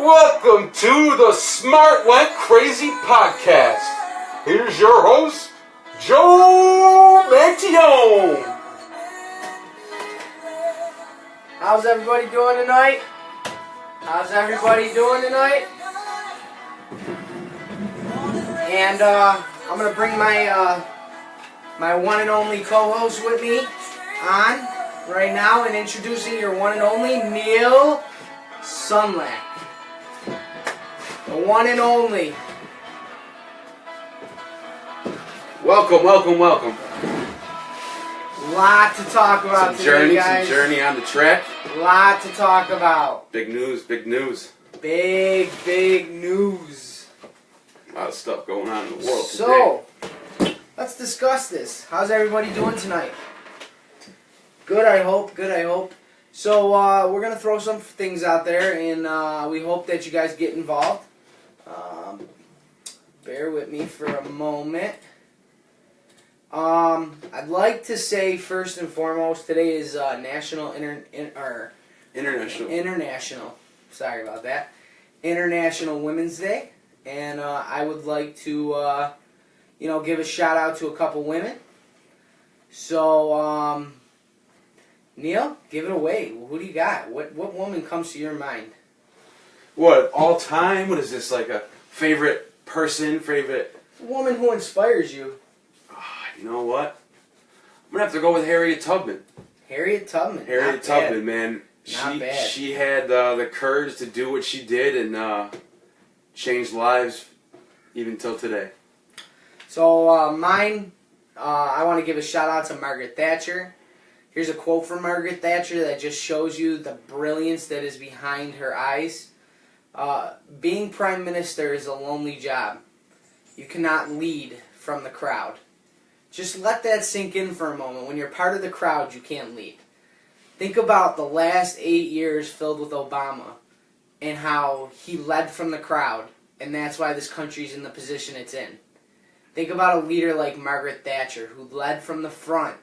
Welcome to the Smart Went Crazy Podcast. Here's your host, Joe Mantione. How's everybody doing tonight? And I'm gonna bring my my one and only co-host with me on right now and introducing your one and only Neil Sunlack. The one and only. Welcome. Lot to talk about today, guys. Some journey on the track. Lot to talk about. Big news. Big news. A lot of stuff going on in the world today. So, let's discuss this. How's everybody doing tonight? Good, I hope. So, we're going to throw some things out there, and we hope that you guys get involved. Bear with me for a moment. I'd like to say, first and foremost, today is International. Sorry about that. International Women's Day. And I would like to, give a shout out to a couple women. So, Neil, give it away. Who do you got? What woman comes to your mind? What, all time? What is this, like a favorite person, favorite... Woman who inspires you. You know what? I'm going to have to go with Harriet Tubman. Harriet Tubman, man. Not bad. She had the courage to do what she did and changed lives even till today. So, mine, I want to give a shout out to Margaret Thatcher. Here's a quote from Margaret Thatcher that just shows you the brilliance that is behind her eyes. Being Prime Minister is a lonely job. You cannot lead from the crowd. Just let that sink in for a moment. When you're part of the crowd, you can't lead. Think about the last 8 years filled with Obama and how he led from the crowd, and that's why this country's in the position it's in. Think about a leader like Margaret Thatcher, who led from the front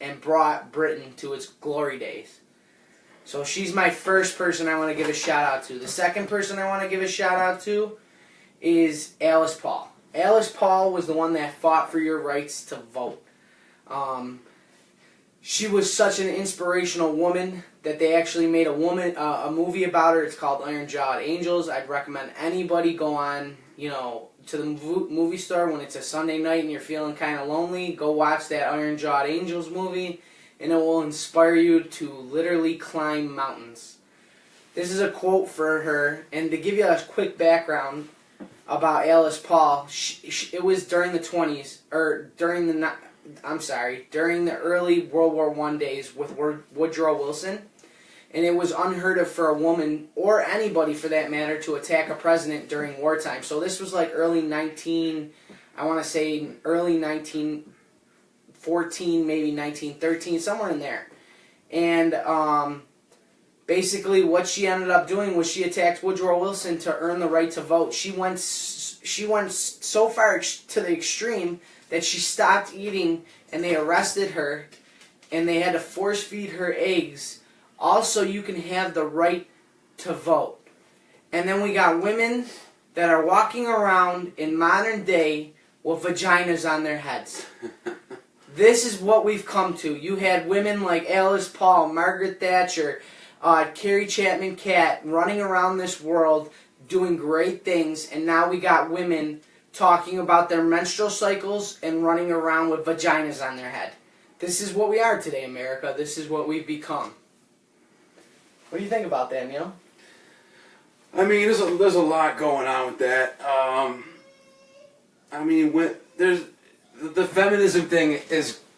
and brought Britain to its glory days. So she's my first person I want to give a shout out to. The second person I want to give a shout out to is Alice Paul. Alice Paul was the one that fought for your rights to vote. She was such an inspirational woman that they actually made a movie about her. It's called Iron Jawed Angels. I'd recommend anybody go on, to the movie store when it's a Sunday night and you're feeling kind of lonely. Go watch that Iron Jawed Angels movie, and it will inspire you to literally climb mountains. This is a quote for her, and to give you a quick background about Alice Paul, it was during the 20s, or during the early World War I days with Woodrow Wilson, and it was unheard of for a woman, or anybody for that matter, to attack a president during wartime. So this was like early 1914, maybe 1913, somewhere in there. And basically what she ended up doing was she attacked Woodrow Wilson to earn the right to vote. She went so far to the extreme that she stopped eating, and they arrested her, and they had to force feed her eggs. Also, you can have the right to vote. And then we got women that are walking around in modern day with vaginas on their heads. This is what we've come to. You had women like Alice Paul, Margaret Thatcher, Carrie Chapman Catt running around this world doing great things, and now we got women talking about their menstrual cycles and running around with vaginas on their head. This is what we are today, America. This is what we've become. What do you think about that, Neil? I mean, there's a lot going on with that. The feminism thing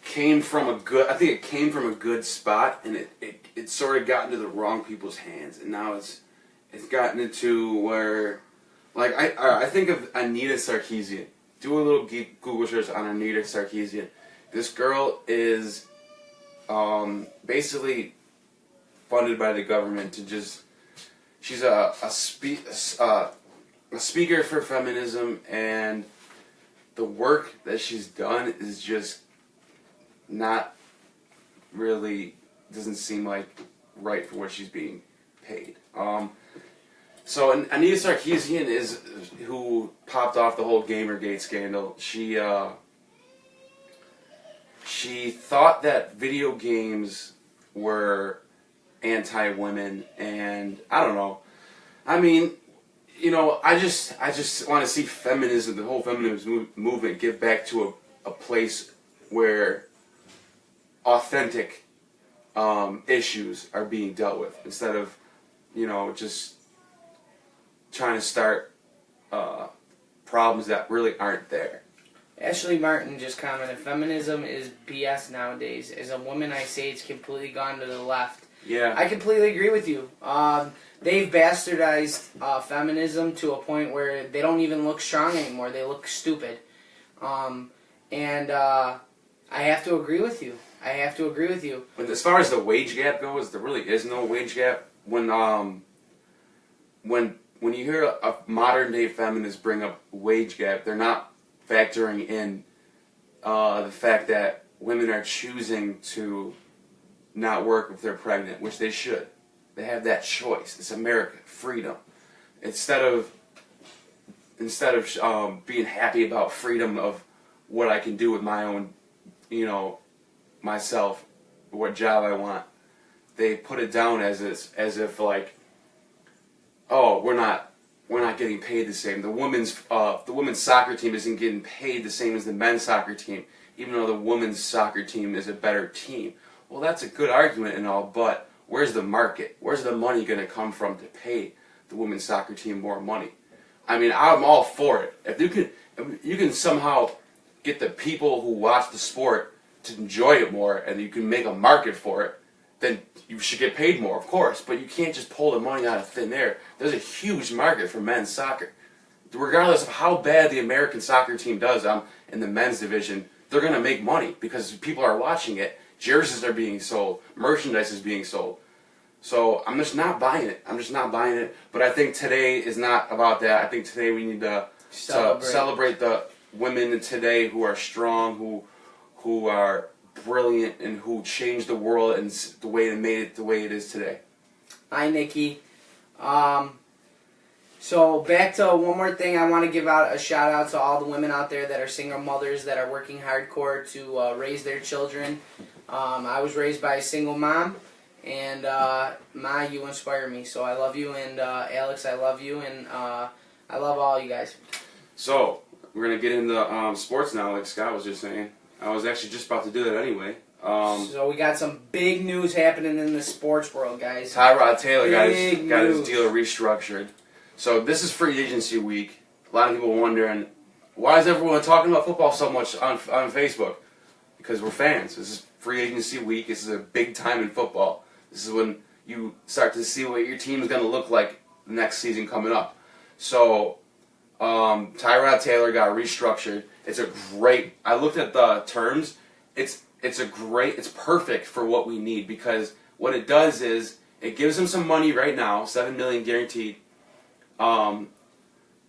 came from a good spot, and it sort of got into the wrong people's hands, and now it's gotten into where, like, I think of Anita Sarkeesian. Do a little Google search on Anita Sarkeesian. This girl is basically funded by the government to just. She's a speaker for feminism, and the work that she's done is just not really, doesn't seem like right for what she's being paid. So Anita Sarkeesian is who popped off the whole Gamergate scandal. She thought that video games were anti-women, and I don't know. I mean, you know, I just want to see feminism, the whole feminism movement, get back to a place where authentic issues are being dealt with, instead of, you know, just trying to start problems that really aren't there. Ashley Martin just commented, feminism is BS nowadays. As a woman, I say it's completely gone to the left. Yeah. I completely agree with you. They've bastardized feminism to a point where they don't even look strong anymore. They look stupid. And I have to agree with you. But as far as the wage gap goes, there really is no wage gap. When you hear a modern day feminist bring up wage gap, they're not factoring in the fact that women are choosing to not work if they're pregnant, which they should. They have that choice. It's America, freedom. Instead of being happy about freedom of what I can do with my own, you know, myself, what job I want, they put it down as if like, oh, we're not getting paid the same. The women's soccer team isn't getting paid the same as the men's soccer team, even though the women's soccer team is a better team. Well, that's a good argument and all, but where's the market? Where's the money going to come from to pay the women's soccer team more money? I mean, I'm all for it. If you can somehow get the people who watch the sport to enjoy it more, and you can make a market for it, then you should get paid more, of course. But you can't just pull the money out of thin air. There's a huge market for men's soccer. Regardless of how bad the American soccer team does in the men's division, they're going to make money because people are watching it. Jerseys are being sold. Merchandise is being sold. So I'm just not buying it. But I think today is not about that. I think today we need to celebrate the women today who are strong, who are brilliant, and who changed the world and the way it made it the way it is today. Hi, Nikki. So back to one more thing, I want to give out a shout out to all the women out there that are single mothers that are working hardcore to raise their children. I was raised by a single mom, and Ma, you inspire me. So I love you, and Alex, I love you, and I love all you guys. So we're gonna get into sports now, like Scott was just saying. I was actually just about to do that anyway. So we got some big news happening in the sports world, guys. Tyrod Taylor got his deal restructured. So this is free agency week. A lot of people wondering, why is everyone talking about football so much on Facebook? Because we're fans. This is free agency week. This is a big time in football. This is when you start to see what your team is going to look like next season coming up. So Tyrod Taylor got restructured. It's a great. I looked at the terms. It's perfect for what we need, because what it does is it gives him some money right now, $7 million guaranteed,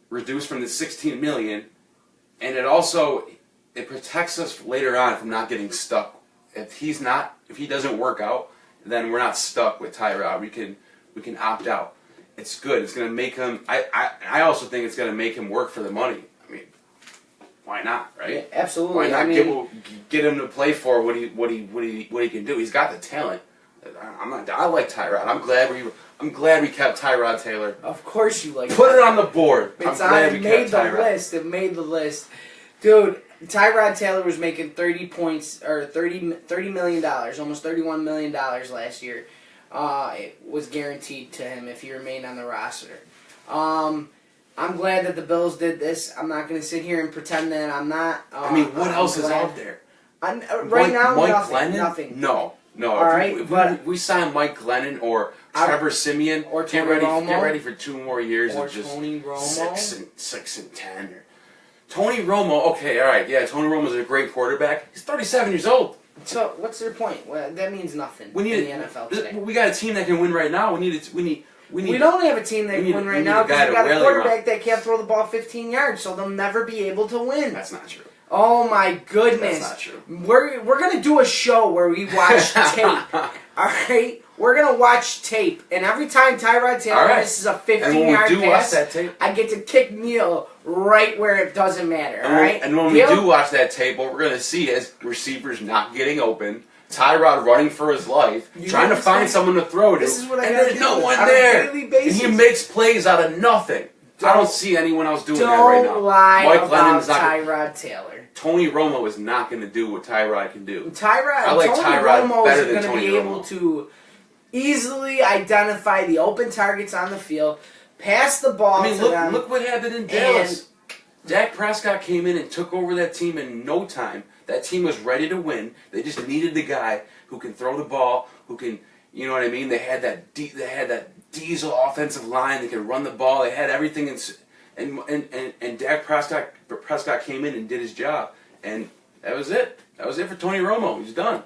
reduced from the $16 million, and it protects us later on from not getting stuck. If he doesn't work out, then we're not stuck with Tyrod. We can opt out. It's good. It's going to make him. I also think it's going to make him work for the money. I mean, why not, right? Yeah, absolutely. Why not get him to play for what he can do? He's got the talent. I like Tyrod. I'm glad we kept Tyrod Taylor. Of course you like. Put it on the board. It made the list, dude. Tyrod Taylor was making $30 million, almost $31 million last year. It was guaranteed to him if he remained on the roster. I'm glad that the Bills did this. I'm not going to sit here and pretend that I'm not. I mean, what else is out there? Right now, nothing. No. All right, if we sign Mike Glennon or Trevor Siemian, or get ready for 2 more years or of just Tony Romo. 6 and 10. Tony Romo, okay, all right, yeah, Tony Romo's a great quarterback. He's 37 years old. So what's their point? Well, that means nothing in the NFL today. We got a team that can win right now. We don't have a team that can win right now because we got a quarterback that can't throw the ball 15 yards, so they'll never be able to win. That's not true. Oh my goodness. That's not true. We're gonna do a show where we watch tape. Alright? We're gonna watch tape. And every time Tyrod Taylor misses a 15-yard pass, that tape, I get to kick Neil right where it doesn't matter. Alright? And when we do watch that tape, what we're gonna see is receivers not getting open, Tyrod running for his life, trying to find someone to throw to, this is what I and gotta there's do no one on a there. daily basis. And he makes plays out of nothing. I don't see anyone else doing that right now. Don't lie Mike about Lennon's not Tyrod Taylor. Tony Romo is not going to do what Tyrod can do. I like Tony Tyrod Romo better is than going to Tony be Romo. able to easily identify the open targets on the field, pass the ball to them. Look what happened in Dallas. Dak Prescott came in and took over that team in no time. That team was ready to win. They just needed the guy who can throw the ball, who can, you know what I mean? They had that diesel offensive line. They could run the ball. They had everything. And Dak Prescott came in and did his job. And that was it. That was it for Tony Romo. He's done.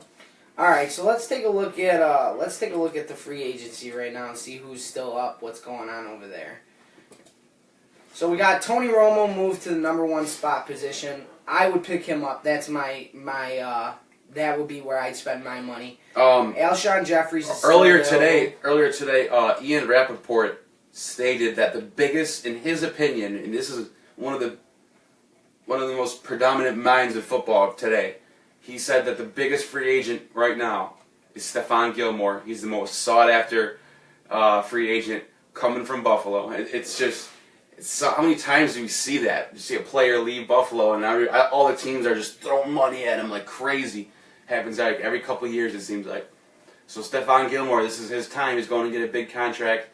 All right, so let's take a look at the free agency right now and see who's still up, what's going on over there. So we got Tony Romo moved to the number 1 spot position. I would pick him up. That's my that would be where I'd spend my money. Alshon Jeffries is earlier today, Ian Rappaport stated that the biggest, in his opinion, and this is one of the most predominant minds of football today, he said that the biggest free agent right now is Stephon Gilmore. He's the most sought after free agent coming from Buffalo. How many times do we see that? You see a player leave Buffalo, and all the teams are just throwing money at him like crazy. Happens like every couple of years, it seems like. So Stephon Gilmore, this is his time. He's going to get a big contract.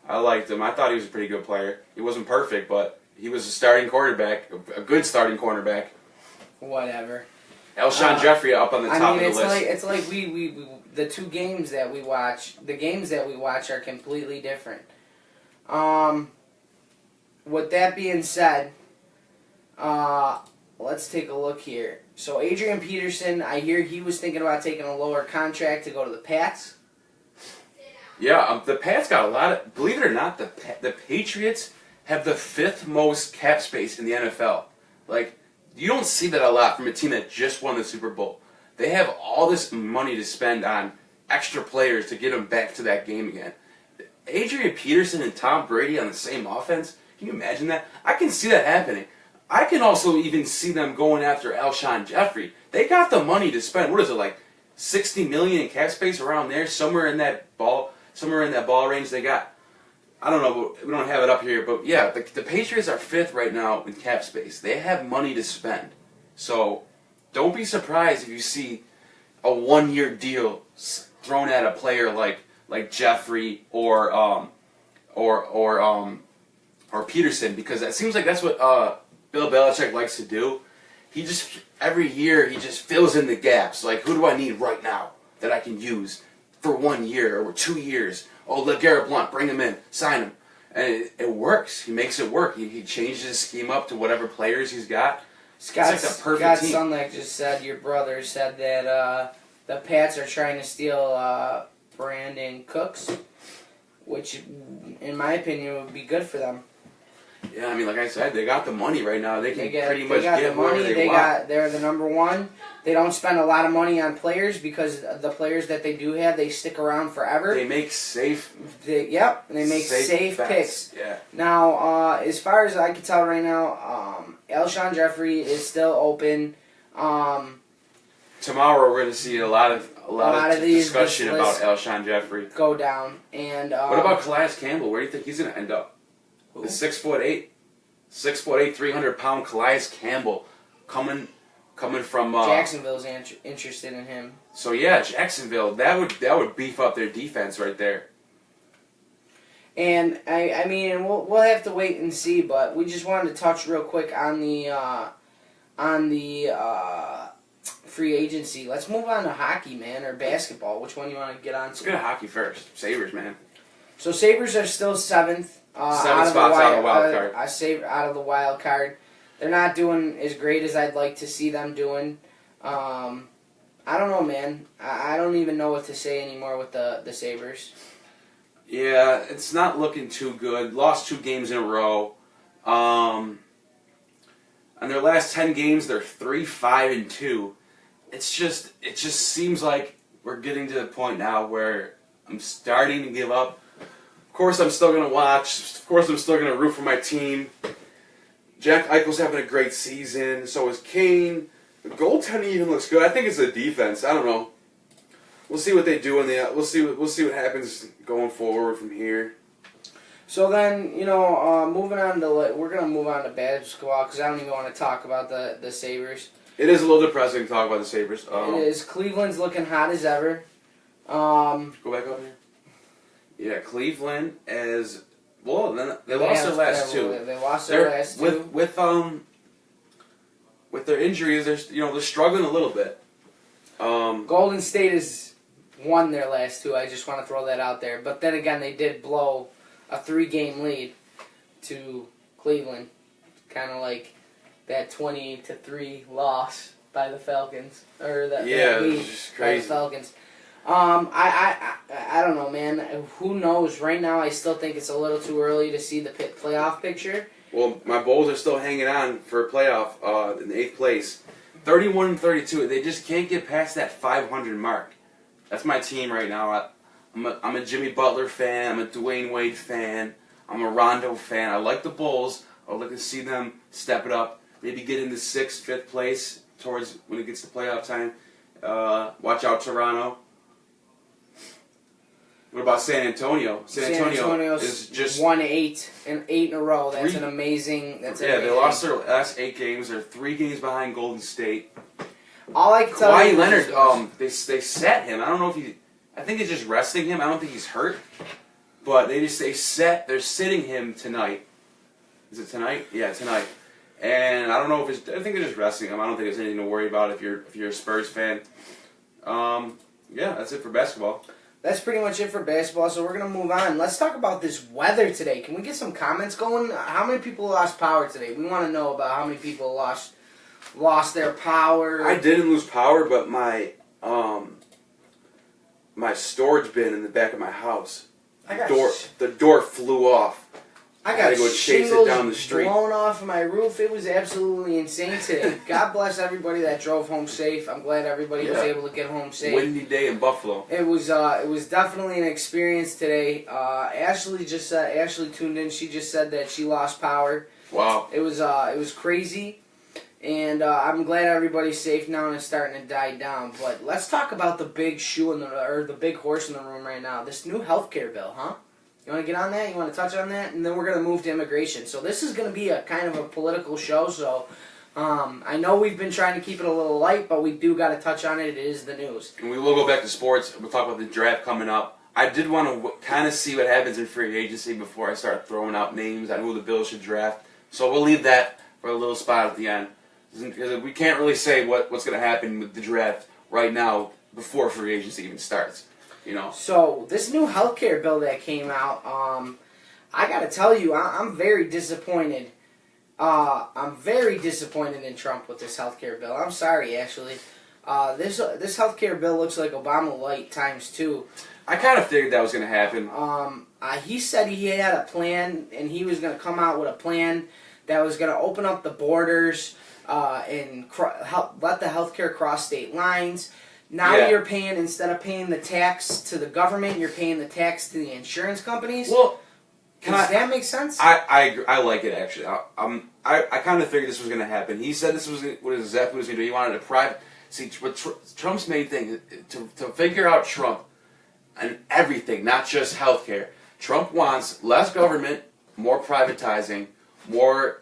I liked him. I thought he was a pretty good player. He wasn't perfect, but he was a starting quarterback, a good starting cornerback. Whatever. Alshon Jeffrey up on the top of the list. It's like we the two games that we watch, the games that we watch are completely different. With that being said, let's take a look here. So Adrian Peterson, I hear he was thinking about taking a lower contract to go to the Pats. Yeah, the Pats got a lot of. Believe it or not, the Patriots have the 5th most cap space in the NFL. Like, you don't see that a lot from a team that just won the Super Bowl. They have all this money to spend on extra players to get them back to that game again. Adrian Peterson and Tom Brady on the same offense. Can you imagine that? I can see that happening. I can also even see them going after Alshon Jeffrey. They got the money to spend. What is it, like $60 million in cap space around there? Somewhere in that ball range they got. I don't know, but we don't have it up here. But yeah, the Patriots are 5th right now in cap space. They have money to spend. So don't be surprised if you see a 1-year deal thrown at a player like Jeffrey or Peterson, because it seems like that's what Bill Belichick likes to do. Every year he just fills in the gaps. Like, who do I need right now that I can use for 1 year or 2 years? Oh, LeGarrette Blount, bring him in, sign him. And it works. He makes it work. He changes his scheme up to whatever players he's got. It's like the perfect team. Sunlight just said, your brother said that the Pats are trying to steal Brandon Cooks, which, in my opinion, would be good for them. Yeah, I mean, like I said, they got the money right now. They can pretty much get whatever they want. They're the number 1. They don't spend a lot of money on players because the players that they do have, they stick around forever. They make safe. They make safe picks. Yeah. Now, as far as I can tell right now, Alshon Jeffrey is still open. Tomorrow we're going to see a lot of discussion about Alshon Jeffrey go down. And what about Calais Campbell? Where do you think he's going to end up? Who? The 6'8", 300-pound Calais Campbell coming from Jacksonville's interested in him. So yeah, Jacksonville, that would beef up their defense right there. And I mean, we'll have to wait and see, but we just wanted to touch real quick on the free agency. Let's move on to hockey, man, or basketball. Which one you want to get on to? Let's go to hockey first. Sabres, man. So Sabres are still 7th. 7 spots out of the wild card. Out of the wild card. They're not doing as great as I'd like to see them doing. I don't know, man. I don't even know what to say anymore with the Sabres. Yeah, it's not looking too good. Lost 2 games in a row. On their last 10 games, they're 3-5-2. It just seems like we're getting to the point now where I'm starting to give up. Of course, I'm still going to watch. Of course, I'm still going to root for my team. Jack Eichel's having a great season. So is Kane. The goaltending even looks good. I think it's the defense. I don't know. We'll see what they do in the. We'll see what happens going forward from here. So then, moving on to we're gonna move on to basketball because I don't even want to talk about the Sabres. It is a little depressing to talk about the Sabres. It is. Cleveland's looking hot as ever. Go back up here. Yeah, Cleveland is. Well, then they lost their last two. They lost their last two. With their injuries, they're struggling a little bit. Golden State has won their last two. I just want to throw that out there. But then again, they did blow a 3-game lead to Cleveland, kind of like that 20-3 loss by the Falcons, or that lead by the Falcons. I don't know, man. Who knows? Right now, I still think it's a little too early to see the playoff picture. Well, my Bulls are still hanging on for a playoff in 8th place. 31-32. They just can't get past that 500 mark. That's my team right now. I'm a Jimmy Butler fan. I'm a Dwayne Wade fan. I'm a Rondo fan. I like the Bulls. I would like to see them step it up. Maybe get into 6th, 5th place towards when it gets to playoff time. Watch out, Toronto. What about San Antonio? San Antonio is just won 8 in a row. That's an amazing. They lost their last 8 games. They're 3 games behind Golden State. All I can tell you, Kawhi Leonard. They set him. I don't know if he. I think it's just resting him. I don't think he's hurt. But they're sitting him tonight. Is it tonight? Yeah, tonight. And I don't know if I think they're just resting him. I don't think there's anything to worry about if you're a Spurs fan. Yeah, that's it for basketball. That's pretty much it for basketball, so we're going to move on. Let's talk about this weather today. Can we get some comments going? How many people lost power today? We want to know about how many people lost their power. I didn't lose power, but my storage bin in the back of my house, the door flew off. I got go chase it down the street. Blown off of my roof. It was absolutely insane today. God bless everybody that drove home safe. I'm glad everybody was able to get home safe. Windy day in Buffalo. It was definitely an experience today. Ashley tuned in. She just said that she lost power. Wow. It was crazy, and I'm glad everybody's safe now and it's starting to die down. But let's talk about the big the big horse in the room right now. This new healthcare bill, huh? You want to get on that? You want to touch on that? And then we're going to move to immigration. So this is going to be a kind of a political show. So I know we've been trying to keep it a little light, but we do got to touch on it. It is the news. And we will go back to sports. We'll talk about the draft coming up. I did want to kind of see what happens in free agency before I start throwing out names on who the Bills should draft. So we'll leave that for a little spot at the end. Because we can't really say what's going to happen with the draft right now before free agency even starts. So this new healthcare bill that came out, I got to tell you, I'm very disappointed. I'm very disappointed in Trump with this healthcare bill. I'm sorry, Ashley. This healthcare bill looks like Obama light times 2. I kind of figured that was going to happen. He said he had a plan, and he was going to come out with a plan that was going to open up the borders and help let the healthcare cross state lines. Now you're paying, instead of paying the tax to the government, you're paying the tax to the insurance companies. Well, does that make sense? I like it, actually. I kind of figured this was going to happen. He said this was exactly what he was going to do. He wanted to private. See, what Trump's main thing, to figure out Trump and everything, not just healthcare. Trump wants less government, more privatizing, more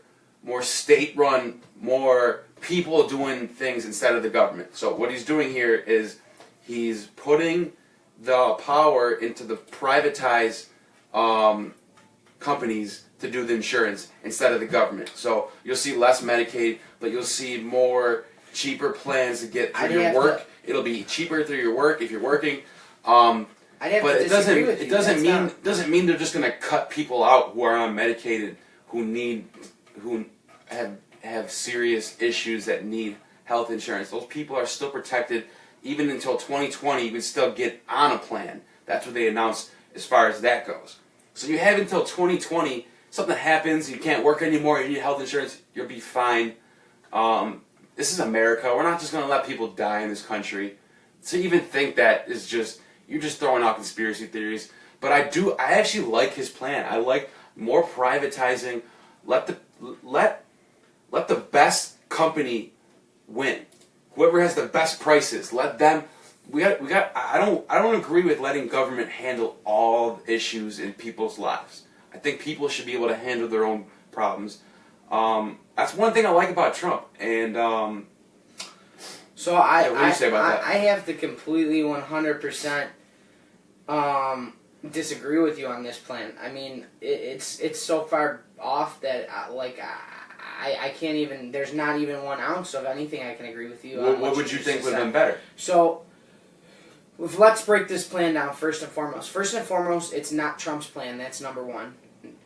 state-run, more people doing things instead of the government. So what he's doing here is he's putting the power into the privatized companies to do the insurance instead of the government. So you'll see less Medicaid, but you'll see more cheaper plans to get through your work. It'll be cheaper through your work if you're working. But it doesn't mean they're just going to cut people out who are unmedicated, who have serious issues that need health insurance. Those people are still protected. Even until 2020, you can still get on a plan. That's what they announced as far as that goes. So you have until 2020. Something happens, you can't work anymore, you need health insurance, you'll be fine. This is America. We're not just going to let people die in this country. To even think that is just, you're just throwing out conspiracy theories. But I actually like his plan. I like more privatizing. Let the best company win. Whoever has the best prices, let them. I don't agree with letting government handle all the issues in people's lives. I think people should be able to handle their own problems. That's one thing I like about Trump. And so what do you say about that? I have to completely 100% disagree with you on this plan. I mean, it's so far off that I can't even. There's not even 1 ounce of anything I can agree with you on. What would you think would have been better? So, let's break this plan down first and foremost. First and foremost, it's not Trump's plan. That's number one.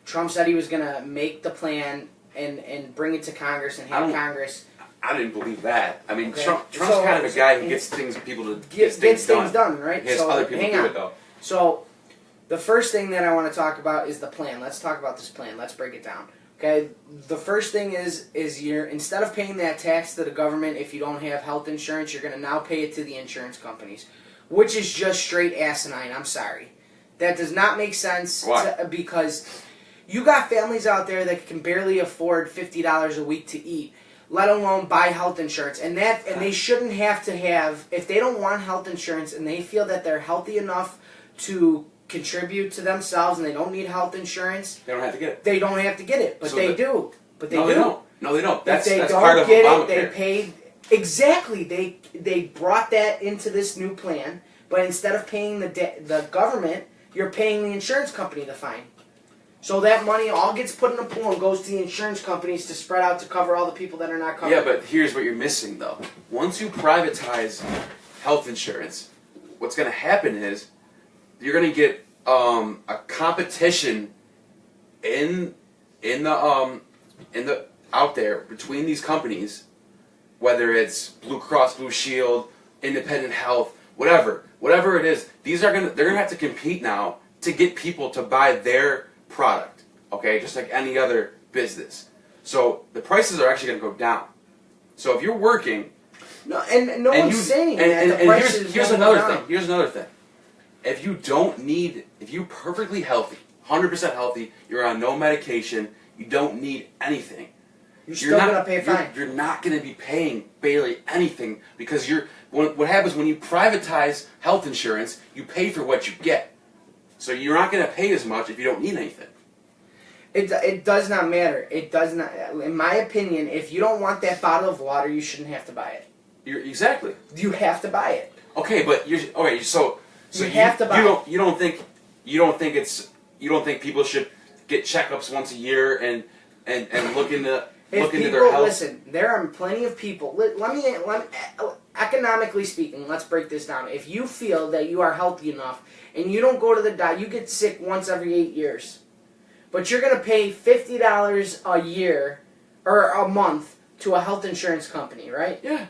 Trump said he was going to make the plan and bring it to Congress and have Congress. I didn't believe that. I mean, Okay. Trump's kind of a guy who gets people to get things things done, right? He has So other people hang do on. it though. So, the first thing that I want to talk about is the plan. Let's talk about this plan. Let's break it down. Okay, the first thing is you're, instead of paying that tax to the government if you don't have health insurance, you're going to now pay it to the insurance companies, which is just straight asinine. I'm sorry. That does not make sense. Why? Because you got families out there that can barely afford $50 a week to eat, let alone buy health insurance. And they shouldn't have to have, if they don't want health insurance and they feel that they're healthy enough to contribute to themselves and they don't need health insurance, They don't have to get it. they don't have to get it, but So they do. But they no, do. They don't. No, they don't. If they That's don't part of get Obamacare. it, they paid exactly. They brought that into this new plan, but instead of paying the government, you're paying the insurance company the fine. So that money all gets put in a pool and goes to the insurance companies to spread out to cover all the people that are not covered. Yeah, but here's what you're missing though. Once you privatize health insurance, what's going to happen is you're going to get a competition in the out there between these companies, whether it's Blue Cross Blue Shield, Independent Health, whatever it is. They're gonna have to compete now to get people to buy their product. Okay, just like any other business. So the prices are actually going to go down. So if you're working, no one's saying that the prices here's won't another go down. thing. Here's another thing. If you're perfectly healthy, 100% healthy, you're on no medication, you don't need anything. You're still going to pay a fine. You're not going to be paying barely anything because what happens when you privatize health insurance, you pay for what you get. So you're not going to pay as much if you don't need anything. It does not matter. It does not. In my opinion, if you don't want that bottle of water, you shouldn't have to buy it. Exactly. You have to buy it. Okay, but So you have to buy it. You don't think people should get checkups once a year and look into their health? Listen, there are plenty of people. Let me economically speaking, let's break this down. If you feel that you are healthy enough and you don't go to the doctor, you get sick once every 8 years, but you're going to pay $50 a year or a month to a health insurance company, right? Yeah.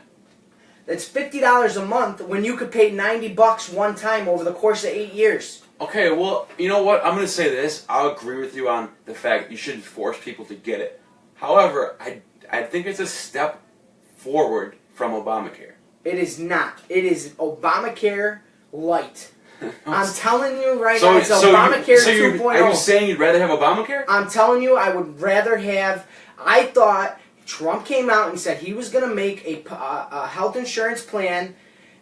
That's $50 a month when you could pay $90 one time over the course of 8 years. Okay, well, you know what? I'm going to say this. I'll agree with you on the fact you shouldn't force people to get it. However, I think it's a step forward from Obamacare. It is not. It is Obamacare light. I'm telling you right now, it's Obamacare 2.0. Are you saying you'd rather have Obamacare? I'm telling you, I would rather have. I thought Trump came out and said he was going to make a health insurance plan,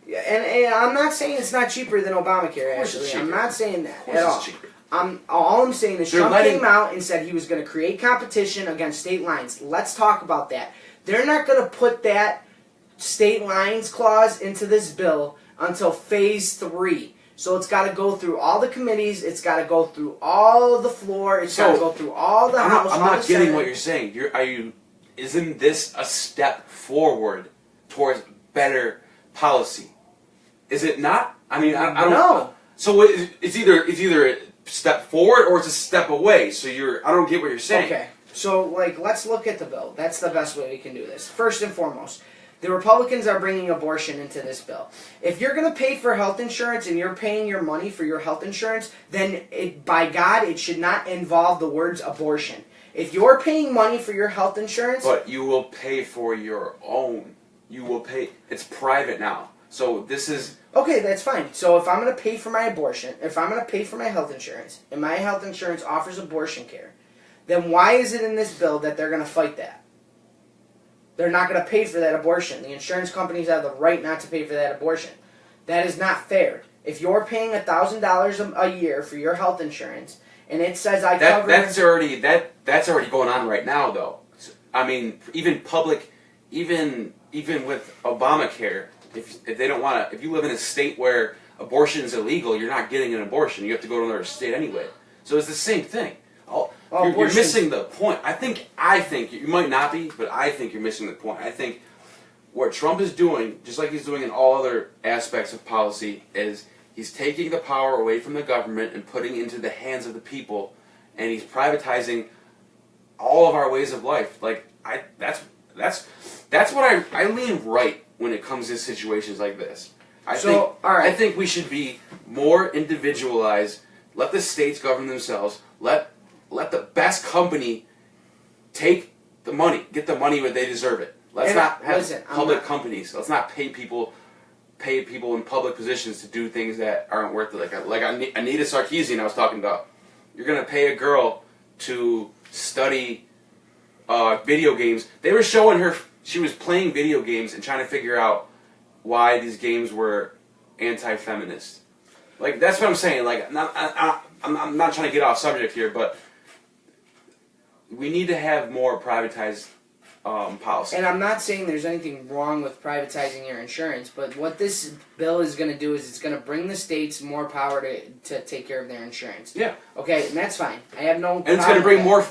and I'm not saying it's not cheaper than Obamacare. Actually, I'm not saying that at all. All I'm saying is Trump came out and said he was going to create competition against state lines. Let's talk about that. They're not going to put that state lines clause into this bill until phase 3. So it's got to go through all the committees. It's got to go through all of the floor. It's got to go through all the House. I'm not getting what you're saying. Isn't this a step forward towards better policy? Is it not? I mean, I don't know. So it's either a step forward or it's a step away. So I don't get what you're saying. Okay. So let's look at the bill. That's the best way we can do this. First and foremost, The Republicans are bringing abortion into this bill. If you're going to pay for health insurance and you're paying your money for your health insurance, then by God, it should not involve the words abortion. If you're paying money for your health insurance... But you will pay for your own. You will pay... It's private now. So this is... Okay, that's fine. So if I'm going to pay for my abortion, if I'm going to pay for my health insurance, and my health insurance offers abortion care, then why is it in this bill that they're going to fight that? They're not going to pay for that abortion. The insurance companies have the right not to pay for that abortion. That is not fair. If you're paying $1,000 a year for your health insurance, and it says cover... That's already going on right now, though. I mean, even with Obamacare, if they don't want to... If you live in a state where abortion is illegal, you're not getting an abortion. You have to go to another state anyway. So it's the same thing. You're missing the point. I think you might not be, but I think you're missing the point. I think what Trump is doing, just like he's doing in all other aspects of policy, is he's taking the power away from the government and putting it into the hands of the people, and he's privatizing all of our ways of life. Like that's what I lean right when it comes to situations like this. I think we should be more individualized. Let the states govern themselves. Let the best company take the money, get the money where they deserve it. Let's not have public companies. Let's not pay people in public positions to do things that aren't worth it. Like Anita Sarkeesian I was talking about. You're gonna pay a girl to study video games. They were showing her. She was playing video games and trying to figure out why these games were anti-feminist. Like that's what I'm saying. Like I'm not trying to get off subject here, but we need to have more privatized policy. And I'm not saying there's anything wrong with privatizing your insurance, but what this bill is going to do is it's going to bring the states more power to take care of their insurance. Yeah. Okay, and that's fine. I have no. And it's going to bring more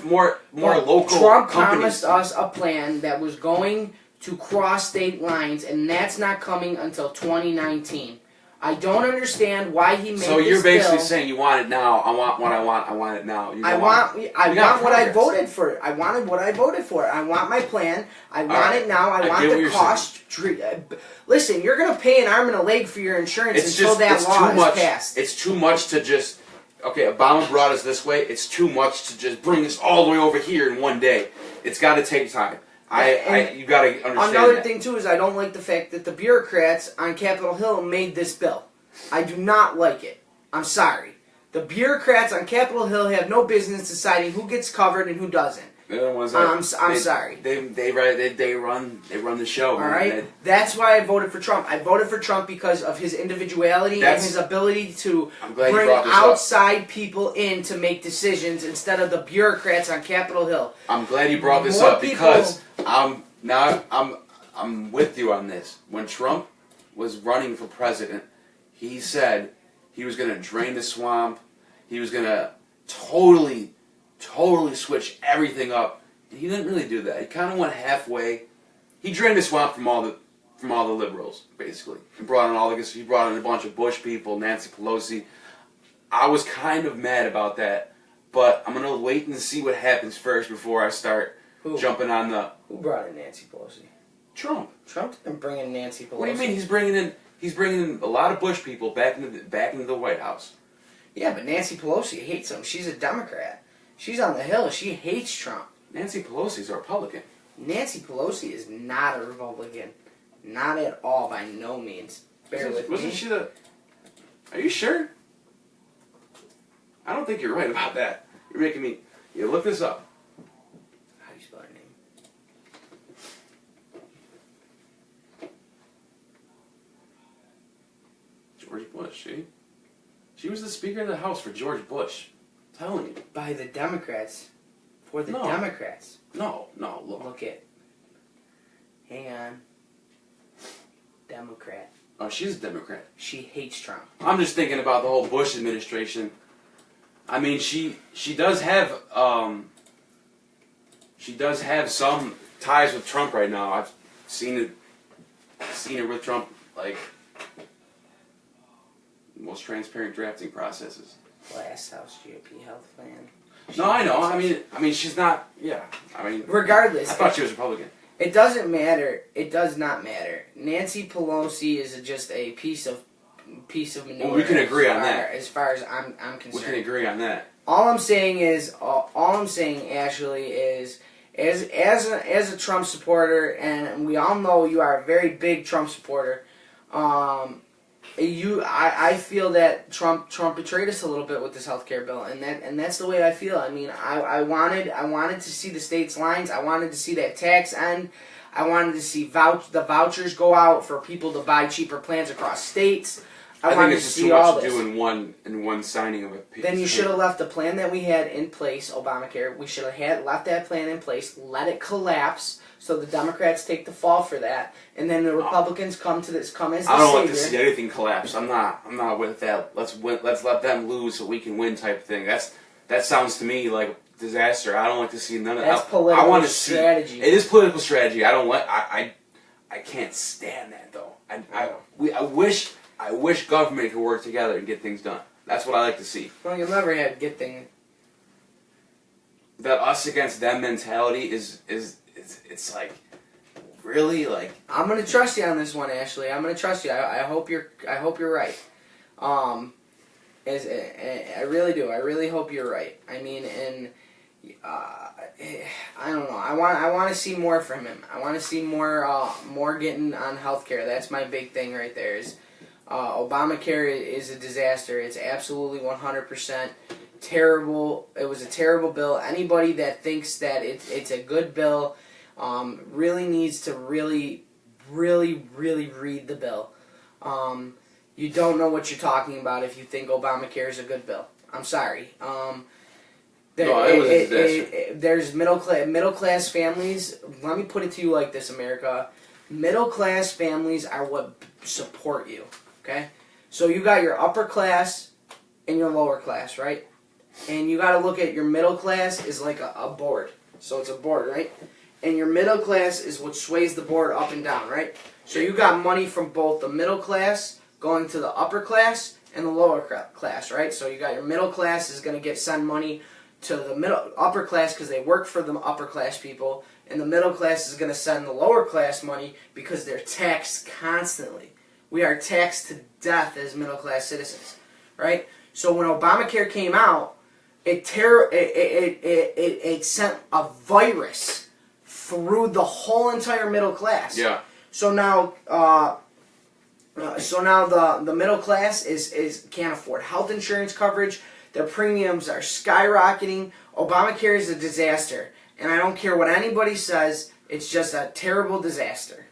local Trump companies. promised us a plan that was going to cross state lines, and that's not coming until 2019. I don't understand why he made this bill. So you're basically saying you want it now. I want what I want. I want it now. I want what I voted for. I wanted what I voted for. I want my plan. I want it now. I want the cost. Listen, you're going to pay an arm and a leg for your insurance until that law is passed. It's too much to just... Okay, Obama brought us this way. It's too much to just bring us all the way over here in one day. It's got to take time. You got to understand another thing, too, is I don't like the fact that the bureaucrats on Capitol Hill made this bill. I do not like it. I'm sorry. The bureaucrats on Capitol Hill have no business deciding who gets covered and who doesn't. They're the ones that I'm sorry. They run the show. All right. That's why I voted for Trump. I voted for Trump because of his individuality and his ability to bring outside people in to make decisions instead of the bureaucrats on Capitol Hill. I'm glad you brought this up because I'm with you on this. When Trump was running for president, he said he was going to drain the swamp. He was going to totally switch everything up. And he didn't really do that. He kind of went halfway. He drained the swamp from all the liberals, basically. He brought in a bunch of Bush people, Nancy Pelosi. I was kind of mad about that, but I'm going to wait and see what happens first before I start jumping on the... Who brought in Nancy Pelosi? Trump. Trump didn't bring in Nancy Pelosi. What do you mean? He's bringing in a lot of Bush people back into the White House. Yeah, but Nancy Pelosi hates him. She's a Democrat. She's on the Hill. She hates Trump. Nancy Pelosi's a Republican. Nancy Pelosi is not a Republican. Not at all, by no means. Wasn't she the... Are you sure? I don't think you're right about that. You're making me... You look this up. How do you spell her name? George Bush, see? She was the Speaker of the House for George Bush. I'm telling you. By the Democrats. For the Democrats. No, Look it. Hang on. Democrat. Oh, she's a Democrat. She hates Trump. I'm just thinking about the whole Bush administration. I mean, she does have some ties with Trump right now. I've seen her with Trump, like most transparent drafting processes. Last House GOP health plan. No, I know. I mean, she's not. Yeah. I mean, regardless, I thought she was Republican. It doesn't matter. It does not matter. Nancy Pelosi is just a piece of manure. Well, we can agree on that. As far as I'm concerned, we can agree on that. All I'm saying, Ashley, is as a Trump supporter, and we all know you are a very big Trump supporter. I feel that Trump betrayed us a little bit with this healthcare bill, and that's the way I feel. I mean, I wanted to see the states' lines. I wanted to see that tax end. I wanted to see the vouchers go out for people to buy cheaper plans across states. I think it's just too much to do in one signing of a piece. Then you should have left the plan that we had in place, Obamacare. We should have left that plan in place, let it collapse, so the Democrats take the fall for that, and then the Republicans come as the savior. I don't like to see anything collapse. I'm not with that. Let's let them lose so we can win type of thing. That sounds to me like disaster. I don't like to see none of that. That's political strategy. It is political strategy. I don't like. I can't stand that though. I wish government could work together and get things done. That's what I like to see. Well, you'll never have good things. That us against them mentality is it's like really like. I'm gonna trust you on this one, Ashley. I'm gonna trust you. I hope you're right. I really do. I really hope you're right. I mean, and I don't know. I want to see more from him. I want to see more getting on healthcare. That's my big thing right there. Is Obamacare is a disaster. It's absolutely 100% terrible. It was a terrible bill. Anybody that thinks that it's a good bill really needs to really read the bill. You don't know what you're talking about if you think Obamacare is a good bill. I'm sorry. There's middle class families. Let me put it to you like this, America. Middle class families are what support you. Okay, so you got your upper class and your lower class, right? And you got to look at your middle class is like a board. So it's a board, right? And your middle class is what sways the board up and down, right? So you got money from both the middle class going to the upper class and the lower class, right? So you got your middle class is going to send money to the upper class because they work for the upper class people, and the middle class is going to send the lower class money because they're taxed constantly. We are taxed to death as middle class citizens, right? So when Obamacare came out, it sent a virus through the whole entire middle class. Yeah. So now the middle class is can't afford health insurance coverage. Their premiums are skyrocketing. Obamacare is a disaster, and I don't care what anybody says. It's just a terrible disaster.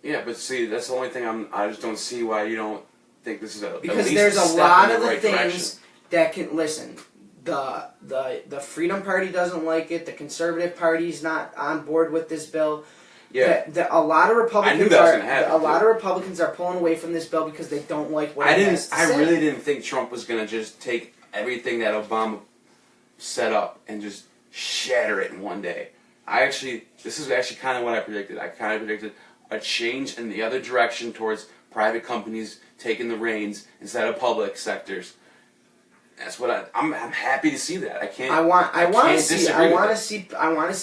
Yeah, but see, that's the only thing I just don't see why you don't think this is because there's a lot of the things that can listen. The Freedom Party doesn't like it. The Conservative Party's not on board with this bill. Yeah, a lot of Republicans Republicans are pulling away from this bill because they don't like what it has to say. I really didn't think Trump was gonna just take everything that Obama set up and just shatter it in one day. This is actually kind of what I predicted. I kind of predicted a change in the other direction towards private companies taking the reins instead of public sectors. That's what I'm happy to see that. I want to see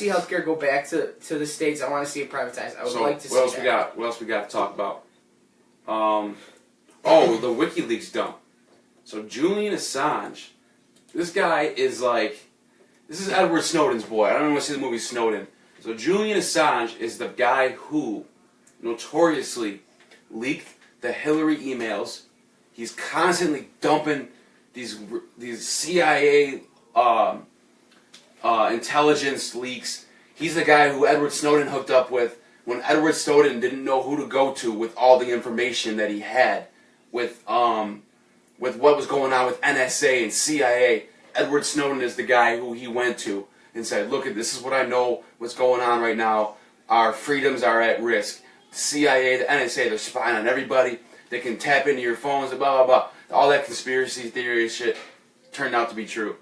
healthcare go back to the states. I want to see it privatized. I would like to see that. What else we got to talk about? The WikiLeaks dump. So Julian Assange, this guy is like, this is Edward Snowden's boy. I don't want to see the movie Snowden. So Julian Assange is the guy who notoriously leaked the Hillary emails. He's constantly dumping these CIA intelligence leaks. He's the guy who Edward Snowden hooked up with when Edward Snowden didn't know who to go to with all the information that he had with what was going on with NSA and CIA. Edward Snowden is the guy who he went to and said, look, this is what I know, what's going on right now. Our freedoms are at risk. The CIA, the NSA, they're spying on everybody. They can tap into your phones and blah, blah, blah. All that conspiracy theory shit turned out to be true.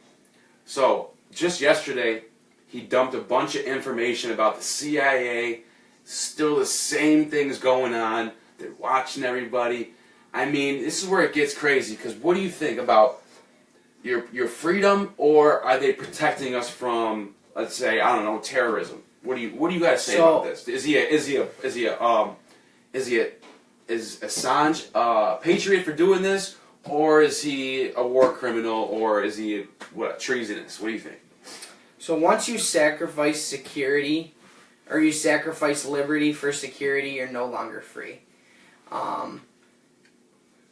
So, just yesterday, he dumped a bunch of information about the CIA. Still the same things going on. They're watching everybody. I mean, this is where it gets crazy, because what do you think about your freedom, or are they protecting us from, let's say, I don't know, terrorism? What do you got to say about this? Is Assange a patriot for doing this, or is he a war criminal, or is he treasonous? What do you think? So once you sacrifice security, or you sacrifice liberty for security, you're no longer free.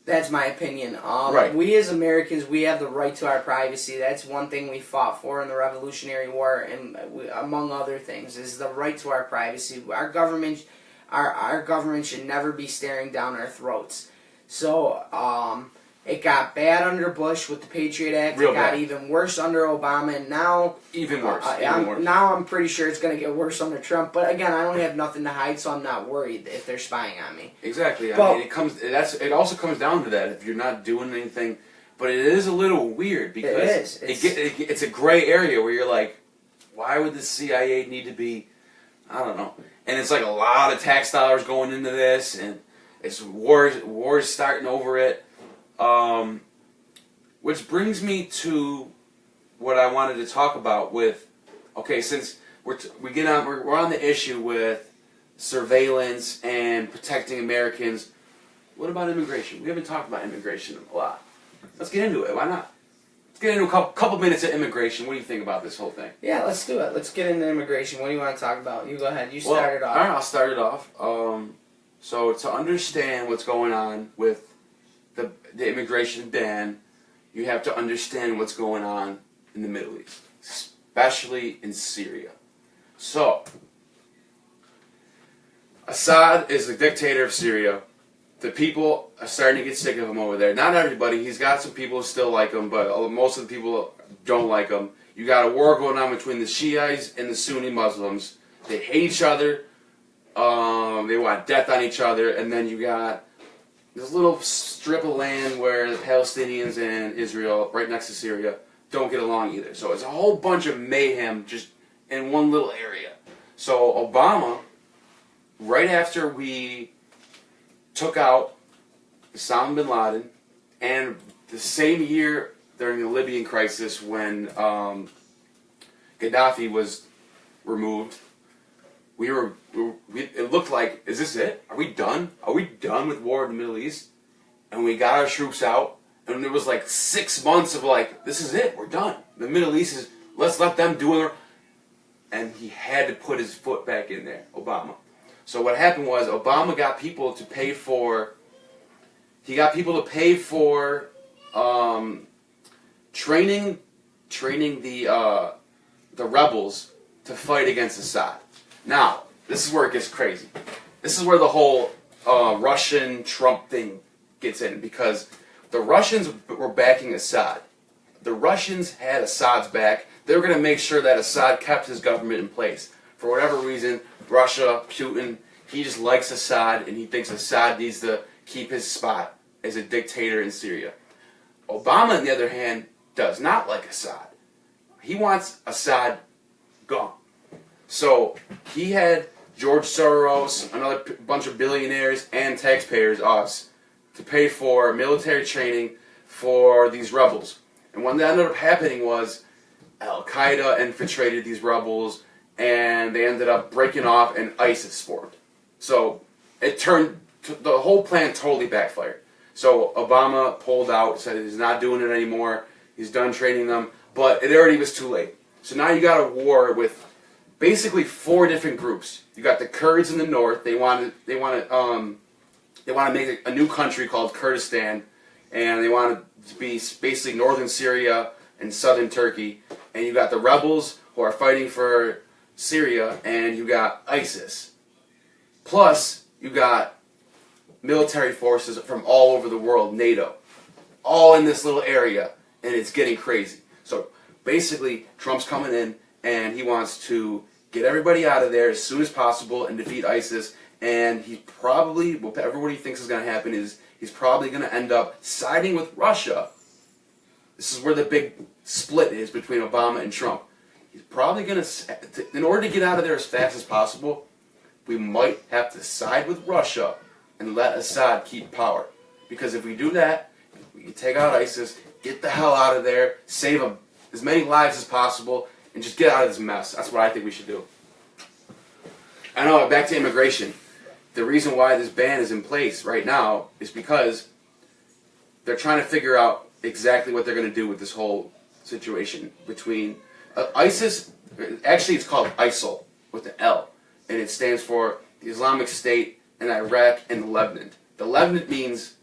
That's my opinion. Right. We as Americans, we have the right to our privacy. That's one thing we fought for in the Revolutionary War, and among other things, is the right to our privacy. Our government should never be staring down our throats. So it got bad under Bush with the Patriot Act. It got even worse under Obama, and now even worse. Now I'm pretty sure it's going to get worse under Trump. But again, I don't have nothing to hide, so I'm not worried if they're spying on me. Exactly. I mean, it also comes down to that if you're not doing anything. But it is a little weird because it's a gray area where you're like, why would the CIA need to be? I don't know. And it's like a lot of tax dollars going into this, and it's wars starting over it. Which brings me to what I wanted to talk about with, since we're on the issue with surveillance and protecting Americans, what about immigration? We haven't talked about immigration a lot. Let's get into it. Why not? Let's get into a couple minutes of immigration. What do you think about this whole thing? Yeah, let's do it. Let's get into immigration. What do you want to talk about? You go ahead. You start it off. All right, I'll start it off. So to understand what's going on with the immigration ban, you have to understand what's going on in the Middle East, especially in Syria. So, Assad is the dictator of Syria. The people are starting to get sick of him over there. Not everybody. He's got some people who still like him, but most of the people don't like him. You got a war going on between the Shiites and the Sunni Muslims. They hate each other. They want death on each other. And then you got this little strip of land where the Palestinians and Israel, right next to Syria, don't get along either. So it's a whole bunch of mayhem just in one little area. So Obama, right after we took out Osama bin Laden, and the same year during the Libyan crisis when Gaddafi was removed, it looked like, is this it? Are we done? Are we done with war in the Middle East? And we got our troops out, and there was like 6 months of like, this is it, we're done. The Middle East is, let's let them do it. And he had to put his foot back in there, Obama. So what happened was Obama got people to pay for, training the rebels to fight against Assad. Now, this is where it gets crazy. This is where the whole Russian-Trump thing gets in, because the Russians were backing Assad. The Russians had Assad's back. They were going to make sure that Assad kept his government in place. For whatever reason, Russia, Putin, he just likes Assad, and he thinks Assad needs to keep his spot as a dictator in Syria. Obama, on the other hand, does not like Assad. He wants Assad gone. So he had George Soros, another bunch of billionaires and taxpayers, us, to pay for military training for these rebels. And what ended up happening was Al-Qaeda infiltrated these rebels, and they ended up breaking off, and ISIS formed. So the whole plan totally backfired. So Obama pulled out, said he's not doing it anymore, he's done training them, but it already was too late. So now you got a war with basically 4 different groups. You got the Kurds in the north. They want to make a new country called Kurdistan, and they want it to be basically northern Syria and southern Turkey. And you got the rebels who are fighting for Syria, and you got ISIS. Plus, you got military forces from all over the world, NATO, all in this little area, and it's getting crazy. So basically, Trump's coming in, and he wants to get everybody out of there as soon as possible and defeat ISIS. And he probably, what everybody thinks is going to happen is he's probably going to end up siding with Russia. This is where the big split is between Obama and Trump. He's probably going to, in order to get out of there as fast as possible, we might have to side with Russia and let Assad keep power. Because if we do that, we can take out ISIS, get the hell out of there, save as many lives as possible, and just get out of this mess. That's what I think we should do. I know. Back to immigration. The reason why this ban is in place right now is because they're trying to figure out exactly what they're going to do with this whole situation between ISIS. Actually, it's called ISIL with the L, and it stands for the Islamic State in Iraq and the Lebanon. The Lebanon means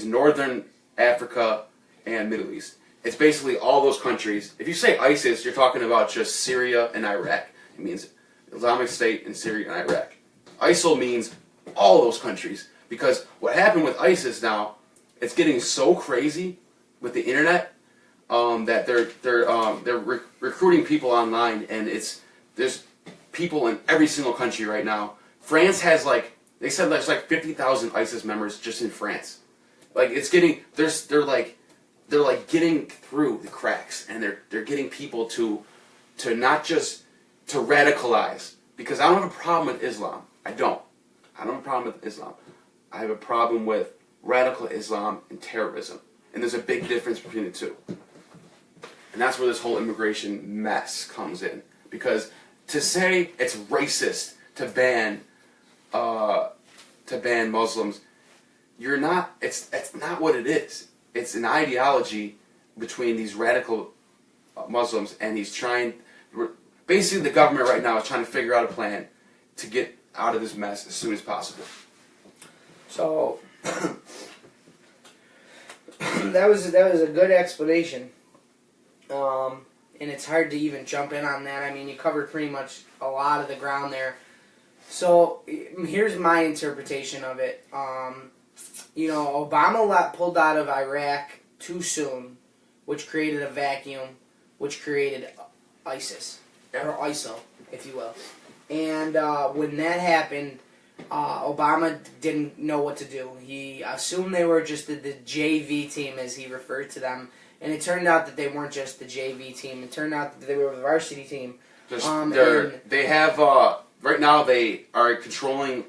Northern Africa and Middle East. It's basically all those countries. If you say ISIS, you're talking about just Syria and Iraq. It means Islamic State in Syria and Iraq. ISIL means all those countries, because what happened with ISIS now, it's getting so crazy with the internet that they're recruiting people online, and there's people in every single country right now. France has they said there's 50,000 ISIS members just in France. Like it's getting they're getting through the cracks, and they're getting people to not just to radicalize, because I don't have a problem with Islam. I don't have a problem with Islam. I have a problem with radical Islam and terrorism, and there's a big difference between the two. And that's where this whole immigration mess comes in, because to say it's racist to ban Muslims, you're not. It's not what it is. It's an ideology between these radical Muslims, and he's trying. Basically, the government right now is trying to figure out a plan to get out of this mess as soon as possible. So that was a good explanation, and it's hard to even jump in on that. I mean, you covered pretty much a lot of the ground there. So here's my interpretation of it. Obama pulled out of Iraq too soon, which created a vacuum, which created ISIS, or ISIL, if you will. And when that happened, Obama didn't know what to do. He assumed they were just the JV team, as he referred to them. And it turned out that they weren't just the JV team. It turned out that they were the varsity team. Right now they are controlling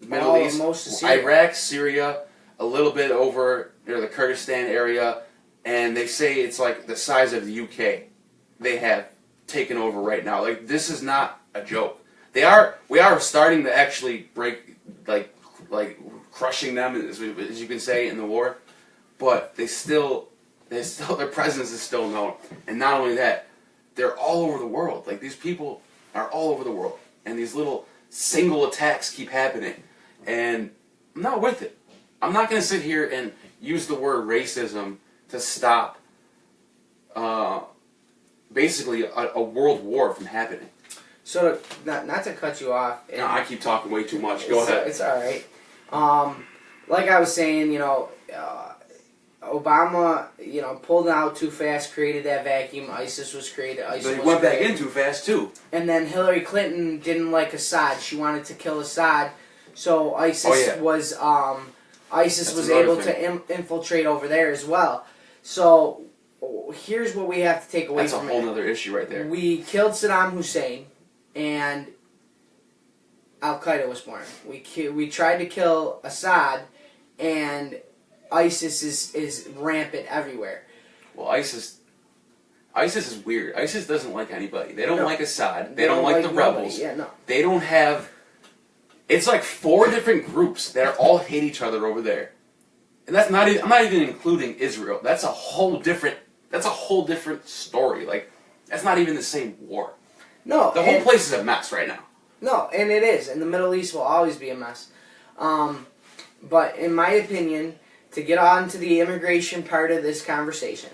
the Middle East, most of Syria. Iraq, Syria, a little bit over the Kurdistan area, and they say it's like the size of the UK. They have taken over right now. Like, this is not a joke. We are starting to actually break, like crushing them, as you can say, in the war, but their presence is still known. And not only that, they're all over the world. Like, these people are all over the world, and these little single attacks keep happening, and I'm not with it. I'm not going to sit here and use the word racism to stop basically a world war from happening. So, not to cut you off. No, I keep talking way too much. Go ahead. It's all right. Like I was saying, Obama, pulled out too fast, created that vacuum. ISIS was created. But he went back in too fast too. And then Hillary Clinton didn't like Assad. She wanted to kill Assad, so ISIS was able to infiltrate over there as well. So here's what we have to take away from it. That's a whole other issue right there. We killed Saddam Hussein, and Al Qaeda was born. We tried to kill Assad, and ISIS is rampant everywhere. Well, ISIS is weird. ISIS doesn't like anybody. They don't like Assad. They don't like the rebels. Yeah, no. They don't have. It's like 4 different groups that all hate each other over there, and that's not. I'm not even including Israel. That's a whole different story. Like, that's not even the same war. No, the whole place is a mess right now. No, and it is, and the Middle East will always be a mess. But in my opinion, to get on to the immigration part of this conversation,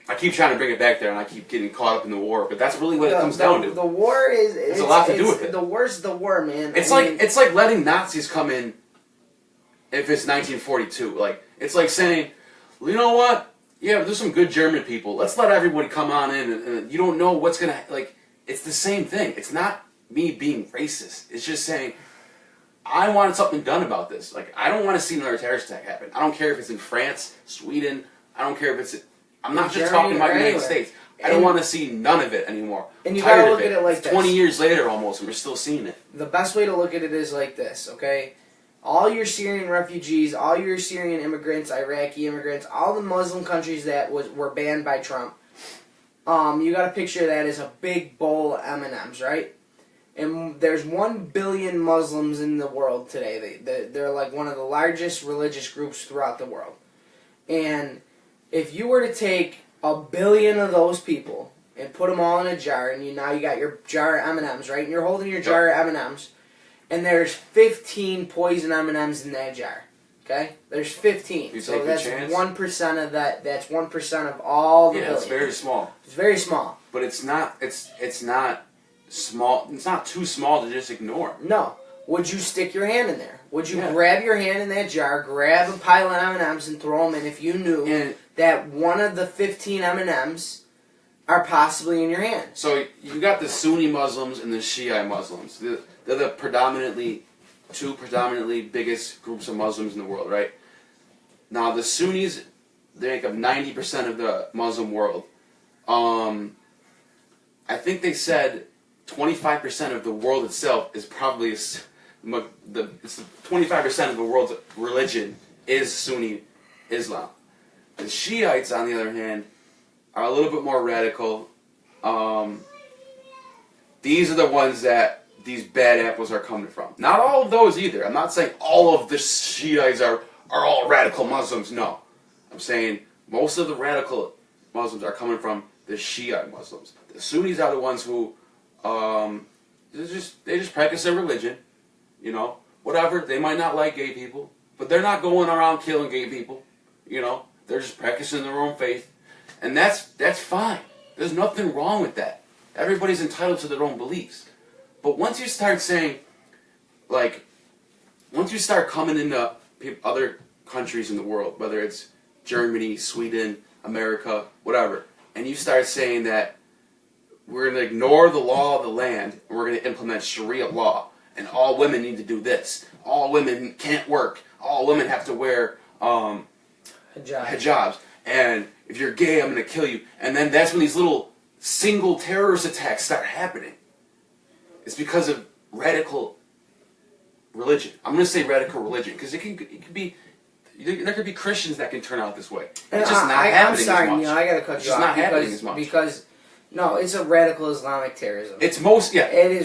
I keep trying to bring it back there, and I keep getting caught up in the war. But that's really what it comes down to. The war is. It's a lot to do with it. The war's the war, man. It's like letting Nazis come in. If it's 1942, it's like saying, you know what? Yeah, there's some good German people. Let's let everybody come on in, and you don't know what's gonna It's the same thing. It's not me being racist. It's just saying, I wanted something done about this. I don't want to see another terrorist attack happen. I don't care if it's in France, Sweden. I don't care if it's. I'm not just talking about the United States. I don't want to see none of it anymore. And you gotta look at it like this. 20 years later, almost, and we're still seeing it. The best way to look at it is like this, okay? All your Syrian refugees, all your Syrian immigrants, Iraqi immigrants, all the Muslim countries that were banned by Trump, you got to picture that as a big bowl of M&Ms, right? And there's 1 billion Muslims in the world today. They're like one of the largest religious groups throughout the world. And if you were to take 1 billion of those people and put them all in a jar, and now you got your jar of M&Ms, right? And you're holding your jar of M&Ms, and there's 15 poison M&Ms in that jar. Okay, there's 15. So that's 1% of that. That's 1% of all the billion. It's very small. It's very small. But it's not. It's not small. It's not too small to just ignore. No. Would you stick your hand in there? Would you grab your hand in that jar, grab a pile of M&Ms, and throw them in if you knew that one of the 15 M&Ms are possibly in your hand? So you got the Sunni Muslims and the Shiite Muslims. They're the two predominantly biggest groups of Muslims in the world, right? Now the Sunnis, they make up 90% of the Muslim world. I think they said 25% of the world itself is probably 25% of the world's religion is Sunni Islam. The Shiites, on the other hand, are a little bit more radical. These are the ones that these bad apples are coming from. Not all of those either. I'm not saying all of the Shiites are all radical Muslims. No. I'm saying most of the radical Muslims are coming from the Shiite Muslims. The Sunnis are the ones who they just practice their religion. You know, whatever. They might not like gay people, but they're not going around killing gay people. You know, they're just practicing their own faith, and that's fine. There's nothing wrong with that. Everybody's entitled to their own beliefs. But once you start saying, once you start coming into other countries in the world, whether it's Germany, Sweden, America, whatever, and you start saying that we're going to ignore the law of the land and we're going to implement Sharia law, and all women need to do this, all women can't work, all women have to wear hijabs, and if you're gay, I'm going to kill you. And then that's when these little single terrorist attacks start happening. It's because of radical religion. I'm going to say radical religion because there could be Christians that can turn out this way. It's just not happening as much. I'm sorry, Neil, I got to cut you off. It's just not happening as much. Because, no, it's a radical Islamic terrorism. It is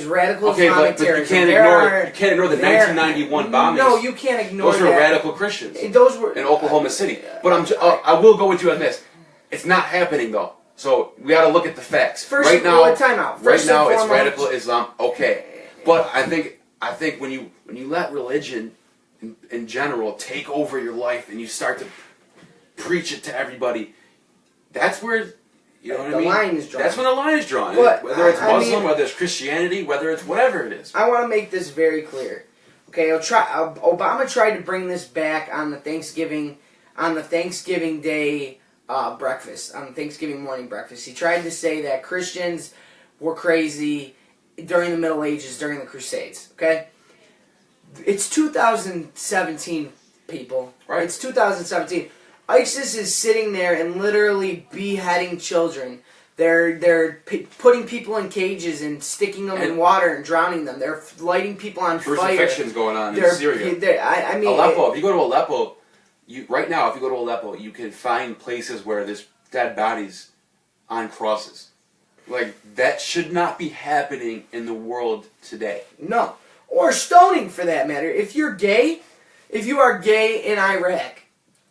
radical Islamic terrorism. You can't ignore the 1991 bombings. No, you can't ignore that. Those were radical Christians. Those were... In Oklahoma City. But I will go with you on this. It's not happening, though. So we got to look at the facts. Right now, it's radical Islam. Okay, but I think when you let religion in general take over your life and you start to preach it to everybody, that's where the line is drawn. That's when the line is drawn. But, whether it's Muslim, whether it's Christianity, whether it's whatever it is. I want to make this very clear. Okay, Obama tried to bring this back on the Thanksgiving Day. Breakfast, on Thanksgiving morning breakfast. He tried to say that Christians were crazy during the Middle Ages, during the Crusades, okay? It's 2017, people. Right. It's 2017. ISIS is sitting there and literally beheading children. They're putting people in cages and sticking them in water and drowning them. They're lighting people on fire. Crucifixions going on in Syria. I mean... Aleppo, if you go to Aleppo... Right now, if you go to Aleppo, you can find places where there's dead bodies on crosses. That should not be happening in the world today. No. Or stoning, for that matter. If you are gay in Iraq,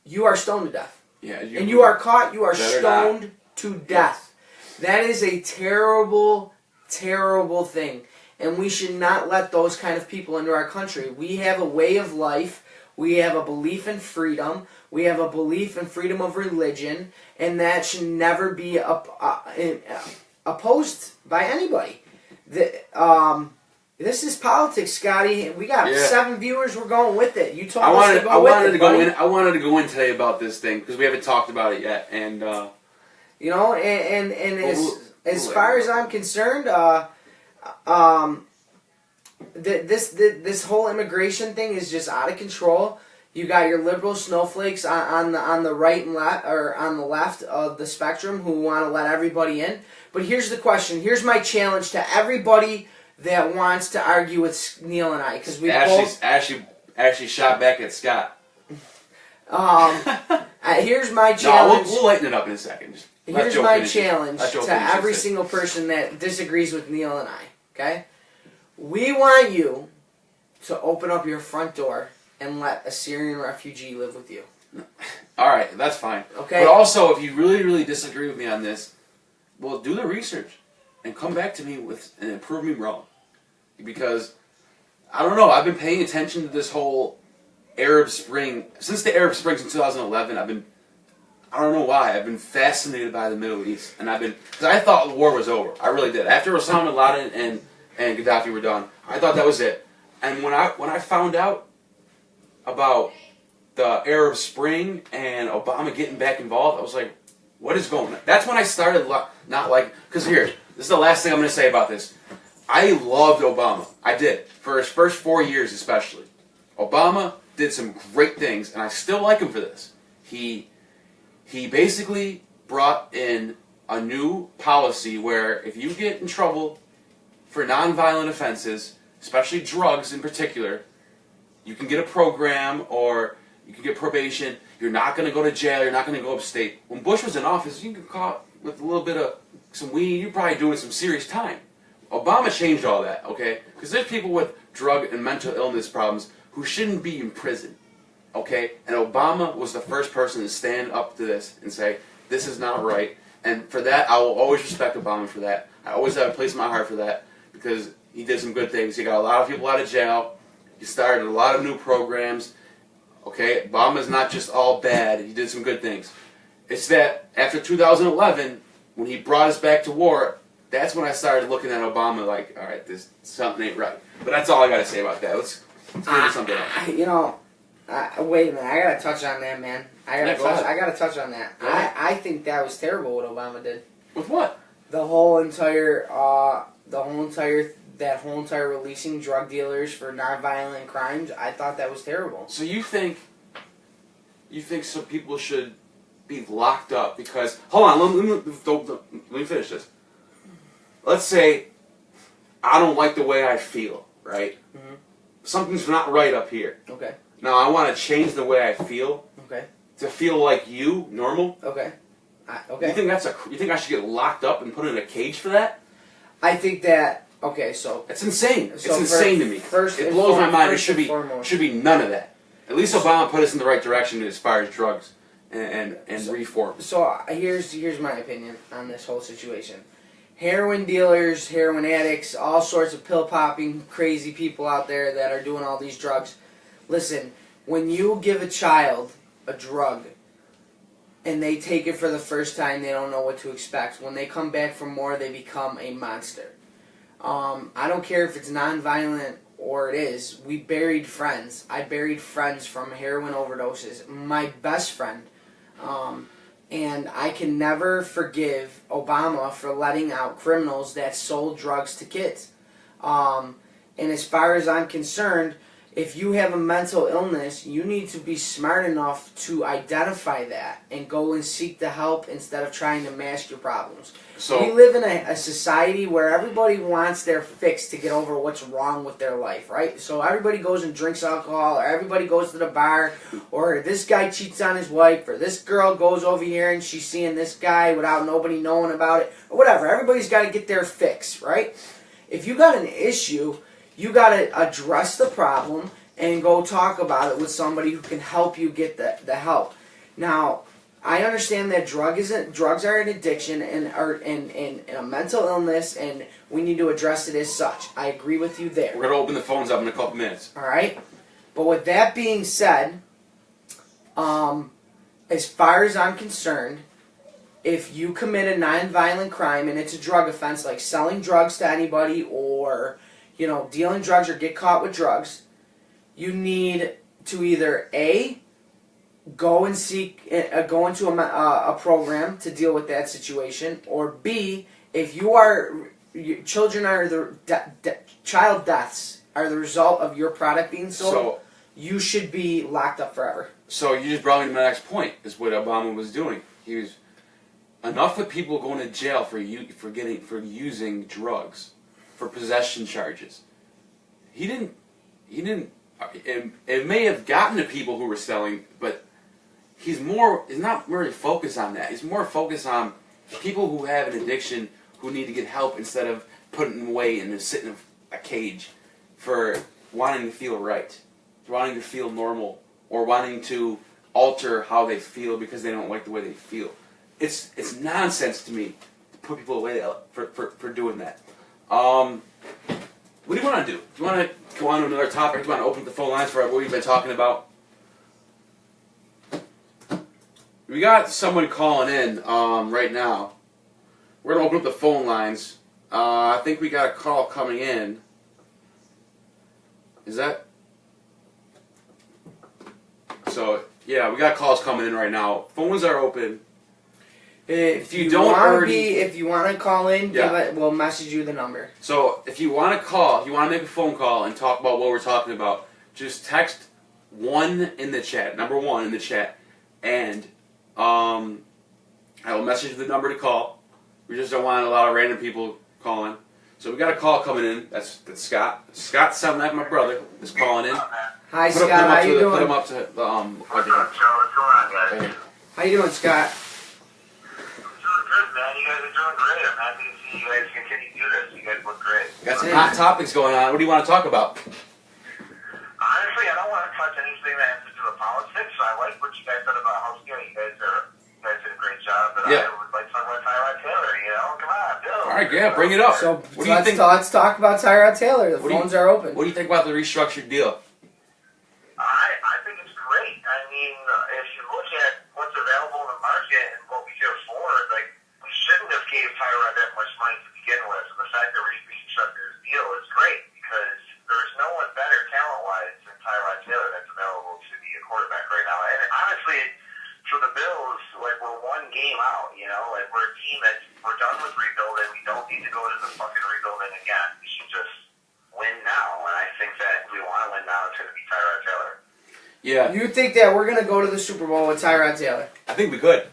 you are stoned to death. Yeah. And you are caught, you are stoned to death. That is a terrible, terrible thing. And we should not let those kind of people into our country. We have a way of life. We have a belief in freedom. We have a belief in freedom of religion, and that should never be opposed by anybody. This is politics, Scotty. We got 7 viewers. We're going with it. You told us to go with it. I wanted to go in today about this thing because we haven't talked about it yet, and as far as I'm concerned, this whole immigration thing is just out of control. You got your liberal snowflakes on the right and left, or on the left of the spectrum, who want to let everybody in. But here's the question. Here's my challenge to everybody that wants to argue with Neil and I, because we Ashley shot back at Scott. Here's my challenge. No, we'll lighten it up in a second. Here's my challenge to every single person that disagrees with Neil and I, okay? We want you to open up your front door and let a Syrian refugee live with you. All right, that's fine. Okay. But also, if you really, really disagree with me on this, well, do the research and come back to me and prove me wrong. Because, I don't know, I've been paying attention to this whole Arab Spring. Since the Arab Springs in 2011, I don't know why, I've been fascinated by the Middle East. And because I thought the war was over. I really did. After Osama bin Laden and Gaddafi were done, I thought that was it. And when I found out about the Arab Spring and Obama getting back involved, I was like, what is going on? That's when I started not like, because here, this is the last thing I'm going to say about this. I loved Obama. I did. For his first 4 years especially. Obama did some great things, and I still like him for this. He basically brought in a new policy where if you get in trouble for nonviolent offenses, especially drugs in particular, you can get a program or you can get probation. You're not going to go to jail. You're not going to go upstate. When Bush was in office, you get caught with a little bit of some weed. You're probably doing some serious time. Obama changed all that, okay? Because there's people with drug and mental illness problems who shouldn't be in prison, okay? And Obama was the first person to stand up to this and say, this is not right. And for that, I will always respect Obama for that. I always have a place in my heart for that because he did some good things. He got a lot of people out of jail. He started a lot of new programs. Okay, Obama's not just all bad. He did some good things. It's that after 2011, when he brought us back to war, that's when I started looking at Obama like, all right, something ain't right. But that's all I got to say about that. Let's get into something else. You know, wait a minute. I got to touch on that, man. I got to touch on that. I think that was terrible what Obama did. With what? The whole entire releasing drug dealers for nonviolent crimes. I thought that was terrible. So you think some people should be locked up because hold on, let me finish this. Let's say I don't like the way I feel, right? Mm-hmm. Something's not right up here. Okay. Now I want to change the way I feel. Okay. To feel like you, normal. Okay. Okay. You think I should get locked up and put in a cage for that? I think that. Okay, so it's insane. So it's insane to me. It blows my mind. It should be none of that. At least Obama put us in the right direction as far as drugs and reform. So here's my opinion on this whole situation. Heroin dealers, heroin addicts, all sorts of pill popping crazy people out there that are doing all these drugs. Listen, when you give a child a drug and they take it for the first time, they don't know what to expect. When they come back for more, they become a monster. I don't care if it's nonviolent or it is. We buried friends. I buried friends from heroin overdoses. My best friend. And I can never forgive Obama for letting out criminals that sold drugs to kids. And as far as I'm concerned, if you have a mental illness, you need to be smart enough to identify that and go and seek the help instead of trying to mask your problems. So we live in a society where everybody wants their fix to get over what's wrong with their life, right? So everybody goes and drinks alcohol, or everybody goes to the bar, or this guy cheats on his wife, or this girl goes over here and she's seeing this guy without nobody knowing about it, or whatever. Everybody's got to get their fix, right? If you got an issue, you got to address the problem and go talk about it with somebody who can help you get the help. Now, I understand that drugs are an addiction and a mental illness, and we need to address it as such. I agree with you there. We're going to open the phones up in a couple minutes. All right? But with that being said, as far as I'm concerned, if you commit a nonviolent crime and it's a drug offense, like selling drugs to anybody or dealing drugs or get caught with drugs, you need to either A, go into a program to deal with that situation, or B, if child deaths are the result of your product being sold, you should be locked up forever. So you just brought me to my next point, is what Obama was doing. He was enough with people going to jail for using drugs, for possession charges. He didn't. It may have gotten to people who were selling, but he's not really focused on that. He's more focused on people who have an addiction who need to get help instead of putting them away and just sit in a cage for wanting to feel right, wanting to feel normal, or wanting to alter how they feel because they don't like the way they feel. It's nonsense to me to put people away for doing that. What do you want to do? Do you want to go on to another topic? Do you want to open up the phone lines for what we've been talking about? We got someone calling in right now. We're going to open up the phone lines. I think we got a call coming in. Is that? So, yeah, we got calls coming in right now. Phones are open. If you want to call in, we'll message you the number. So if you want to call, if you want to make a phone call and talk about what we're talking about, just text 1 in the chat, number 1 in the chat, and I will message the number to call. We just don't want a lot of random people calling. So we got a call coming in. That's Scott. Scott, sounding like my brother, is calling in. Hi, Scott. How you doing? Put him up to the What's up, Joe? What's going on, guys? How you doing, Scott? Good, man. You guys are doing great. I'm happy to see you guys continue to do this. You guys look great. Got some hot topics going on. What do you want to talk about? Honestly, I don't want to touch anything that has to do with politics. I like what you guys said about how scary you guys did a great job. But I would like to talk about Tyrod Taylor. You know, come on, Bill. All right, yeah, bring it up. So let's talk about Tyrod Taylor. The phones are open. What do you think about the restructured deal? I think it's great. I mean, if you look at what's available in the market and what we could afford, like, we shouldn't have gave Tyrod that much money to begin with. And the fact that we're restructuring his deal is great because there's no one better talent-wise than Tyrod Taylor that's available to be a quarterback right now. And honestly, for the Bills, like, we're one game out, you know? Like, we're a team we're done with rebuilding. We don't need to go to the fucking rebuilding again. We should just win now. And I think that if we want to win now, it's going to be Tyrod Taylor. Yeah. You think that we're going to go to the Super Bowl with Tyrod Taylor? I think we could.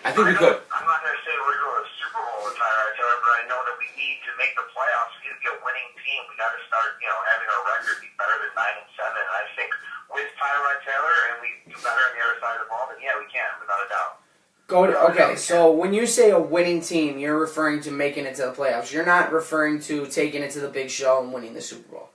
I think we could. I'm not going to say we're going to the Super Bowl with Tyrod Taylor, but I know that we need to make the playoffs. We need to be a winning team. We got to start, having our record be better than 9-7. And I think with Tyrod Taylor and we do better on the other side of the ball, then yeah, we can, without a doubt. Okay, so when you say a winning team, you're referring to making it to the playoffs. You're not referring to taking it to the big show and winning the Super Bowl.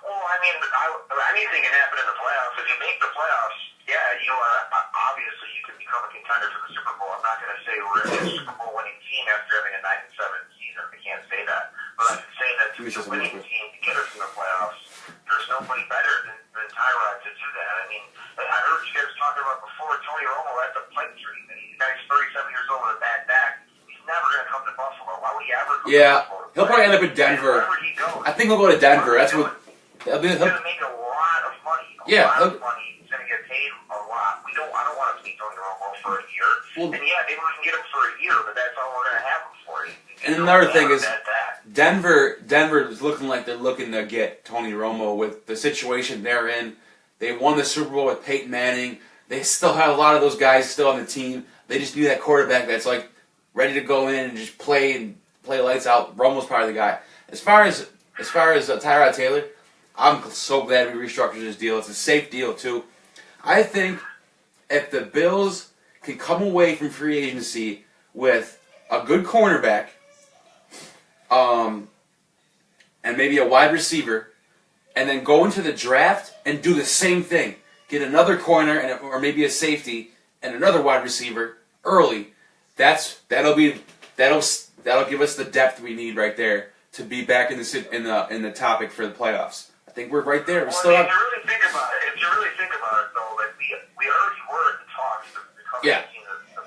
Well, I mean, anything can happen in the playoffs. If you make the playoffs, yeah, you are obviously you can become a contender for the Super Bowl. I'm not going to say we're a Super Bowl winning team after having a 9-7 season. I can't say that, but I can say that to be a winning team to get us in the playoffs, there's nobody better than Tyrod to do that. I mean, I heard you guys talking about before. Tony Romo, that's a pipe dream. The guy's 37 years old with a bad back. He's never going to come to Buffalo. Why would he ever come to Buffalo? He'll probably end up in Denver. He goes, I think he'll go to Denver. That's what. He's going to make a lot of money. A lot of money. He's going to get paid a lot. I don't want to pay Tony Romo for a year. Well, and yeah, maybe we can get him for a year, but that's all we're going to have him for. And another thing is, Denver is looking like they're looking to get Tony Romo with the situation they're in. They won the Super Bowl with Peyton Manning. They still have a lot of those guys still on the team. They just need that quarterback that's like ready to go in and just play lights out. Romo's probably the guy. As far as Tyrod Taylor, I'm so glad we restructured this deal. It's a safe deal too. I think if the Bills can come away from free agency with a good cornerback, and maybe a wide receiver, and then go into the draft and do the same thing. Get another corner or maybe a safety and another wide receiver early. That'll give us the depth we need right there to be back in the topic for the playoffs. I think we're right there. If you really think about it, though, like we already were in the talks to become the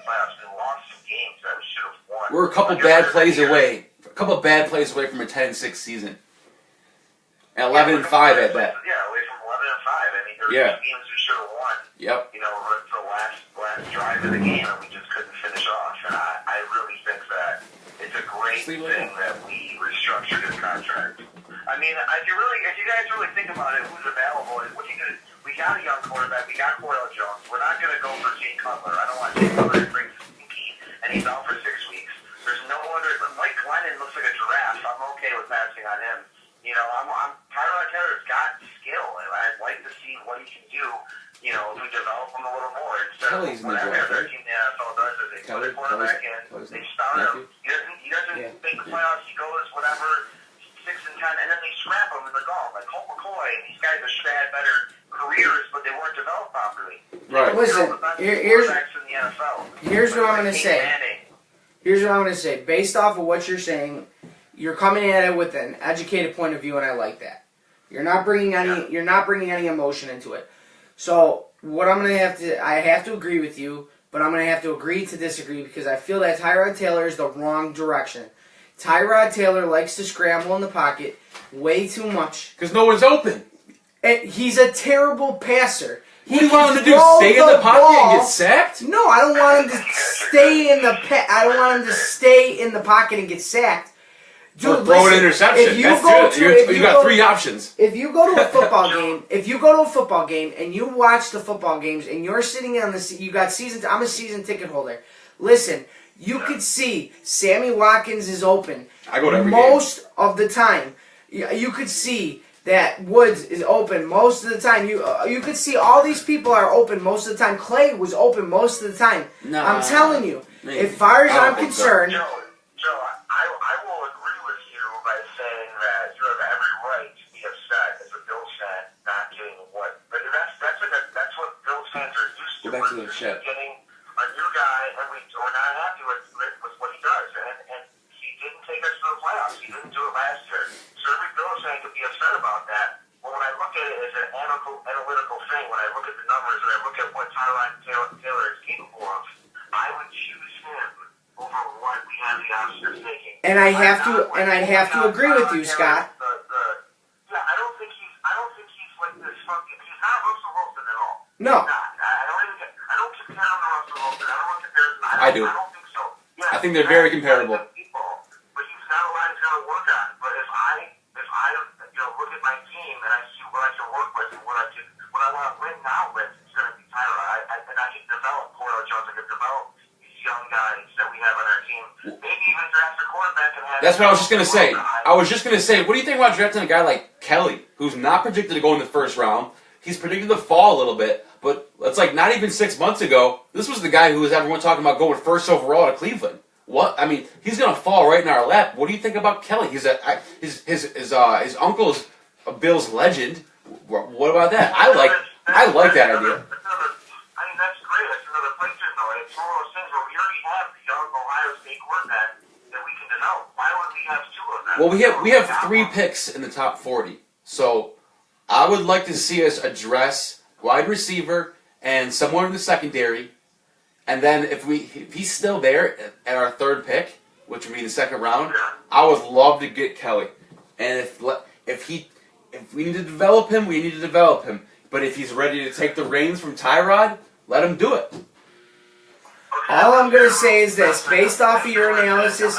playoffs. We lost some games that we should have won. We're a couple bad plays away. From a 10-6 season. And 11-5 at that. Yeah, away from 11-5. I mean, there were games we should have won. Yep. Right for the last drive of the game, and we just couldn't finish off. And I really think that it's a great thing that we restructured his contract. I mean, if you guys really think about it, who's available? What are you gonna? We got a young quarterback. We got Cordell Jones. We're not gonna go for Jay Cutler. I don't want Jay Cutler to bring stinky, and he's out for 6 weeks. There's no other. Mike Glennon looks like a giraffe. I'm okay with passing on him. Tyrod Taylor's got skill, and I'd like to see what he can do. If we develop him a little more instead of whatever other team the NFL does is they put a quarterback in. They start him. He doesn't make the playoffs. He goes whatever 6 and 10, and then they scrap him in the golf. Like Colt McCoy and these guys that should have had better careers, but they weren't developed properly. Right. Listen, here's what I'm going to say. Here's what I'm going to say. Based off of what you're saying, you're coming at it with an educated point of view, and I like that. You're not bringing any emotion into it. So what I'm going to I have to agree with you, but I'm going to have to agree to disagree because I feel that Tyrod Taylor is the wrong direction. Tyrod Taylor likes to scramble in the pocket way too much. Because no one's open. And he's a terrible passer. What do you want him to do? Stay in the pocket and get sacked? No, I don't want him to stay in the I don't want him to stay in the pocket and get sacked. Dude, or throw an interception. You got 3 options. If you go to a football game, and you watch the football games and you're sitting on you got season. I'm a season ticket holder. Listen, you could see Sammy Watkins is open. I go to every most of the time. You could see that Woods is open most of the time. You could see all these people are open most of the time. Clay was open most of the time. No, I'm telling you, as far as I'm concerned. Joe, I will agree with you by saying that you have every right to be upset as a Bills fan not getting what. But that's what Bills fans are used to. Go back to the chat. Getting a new guy, and we're not happy with what he does. And he didn't take us to the playoffs. He didn't do it last year. So every Bills fan could be upset about that. But when I look at it as an analytical thing, when I look at the numbers and I look at what Tyrod Taylor is capable of, I would choose him over what we have the option of taking. And I have to agree with you, Scott. I don't think he's like this funky. He's not Russell Wilson at all. No. He's not. I don't compare him to Russell Wilson. I don't want to compare him. I do. I don't think so. Yeah, I think they're very comparable. But he's got a lot he's got to work on. But if I look at my team and I see what I can work with and what I want to win now with, it's going to be Tyrod. And I can develop Cordell Jones. I can develop these young guys that we have on our team. Maybe even draft a quarterback and have. That's what I was just going to say. I was just going to say, what do you think about drafting a guy like Kelly, who's not predicted to go in the first round? He's predicted to fall a little bit, but it's like not even 6 months ago, this was the guy who was everyone talking about going first overall to Cleveland. What? I mean, he's going to fall right in our lap. What do you think about Kelly? His uncle's a Bills legend. What about that? I like that idea. I mean, that's great. That's another place to know. It's one of those things where we already have the young Ohio State quarterback that we can develop. Why would we have 2 of them? Well, we have 3 picks in the top 40. So I would like to see us address wide receiver and somewhere in the secondary. And then if he's still there at our 3rd pick, which would be the 2nd round, I would love to get Kelly. And if we need to develop him, we need to develop him. But if he's ready to take the reins from Tyrod, let him do it. All I'm going to say is this: based off of your analysis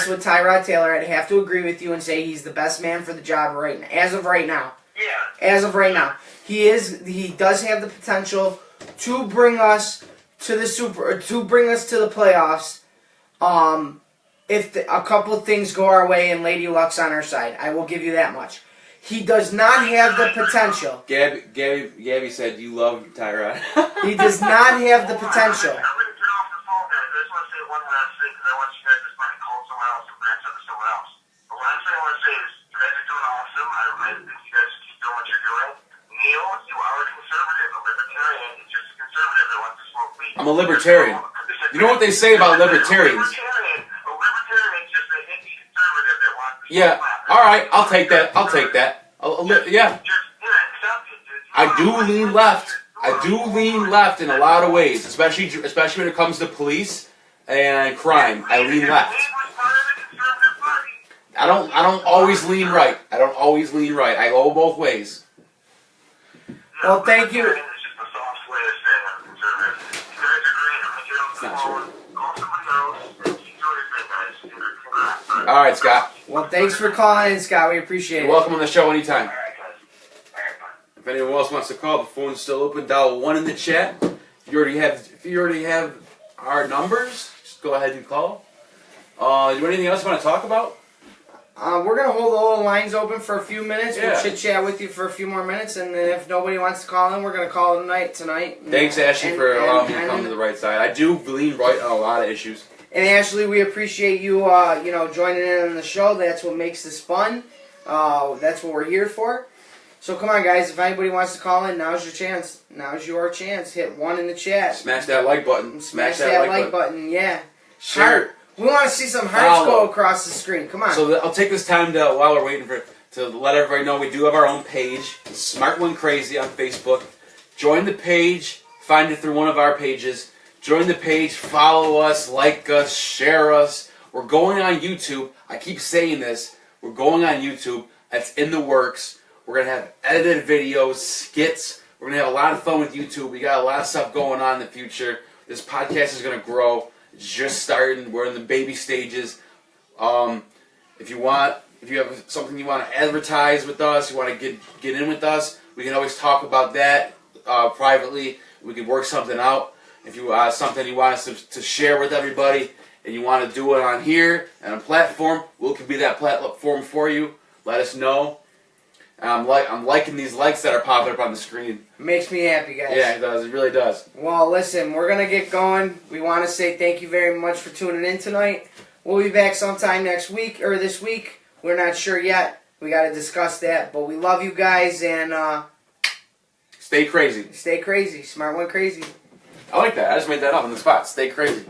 with Tyrod Taylor, I'd have to agree with you and say he's the best man for the job as of right now. Yeah. As of right now, he does have the potential to bring us to the playoffs. If a couple of things go our way and Lady Luck's on our side, I will give you that much. He does not have the potential. Gabby said you love Tyrod. He does not have the potential. I'm going to turn off the phone there. I just want to say one last thing because I want you guys to try to call someone else and branch out to someone else. But what I'm saying, I want to say is you guys are doing awesome. I think you guys should keep doing what you're doing. Neil, you are a conservative. A libertarian is just a conservative that wants to smoke weed. I'm a libertarian. You know what they say about libertarians? A libertarian is just a hippie conservative that wants to Yeah. All right. I'll take that. Yeah. I do lean left in a lot of ways, especially when it comes to police and crime. I lean left. I don't always lean right. I go both ways. Well, thank you. It's not true. All right, Scott. Well, thanks for calling in, Scott. We appreciate it. You're welcome on the show anytime. If anyone else wants to call, the phone's still open. Dial 1 in the chat. If you already have our numbers, just go ahead and call. Do you have anything else you want to talk about? We're going to hold all the lines open for a few minutes. Yeah. We'll chit-chat with you for a few more minutes, and then if nobody wants to call in, we're going to call it a night tonight. Thanks, Ashley, for allowing me to come to the right side. I do lean right on a lot of issues. And Ashley, we appreciate you, joining in on the show. That's what makes this fun. That's what we're here for. So come on, guys. If anybody wants to call in, now's your chance. Now's your chance. Hit 1 in the chat. Smash that like button. Smash that like button. Yeah. Share. Heart. We want to see some hearts Follow. go across the screen. Come on. So I'll take this time to, while we're waiting to let everybody know we do have our own page, Smart One Crazy on Facebook. Join the page. Find it through one of our pages. Join the page. Follow us. Like us. Share us. We're going on YouTube. I keep saying this. We're going on YouTube. That's in the works. We're going to have edited videos, skits. We're going to have a lot of fun with YouTube. We got a lot of stuff going on in the future. This podcast is going to grow. It's just starting. We're in the baby stages. If you have something you want to advertise with us, you want to get in with us, we can always talk about that privately. We can work something out. If you something you want us to share with everybody, and you want to do it on here and a platform, we can be that platform for you. Let us know. I'm liking these likes that are popping up on the screen. Makes me happy, guys. Yeah, it does. It really does. Well, listen, we're going to get going. We want to say thank you very much for tuning in tonight. We'll be back sometime next week or this week. We're not sure yet. We got to discuss that. But we love you guys, and stay crazy. Stay crazy. Smart One Crazy. I like that. I just made that up on the spot. Stay crazy.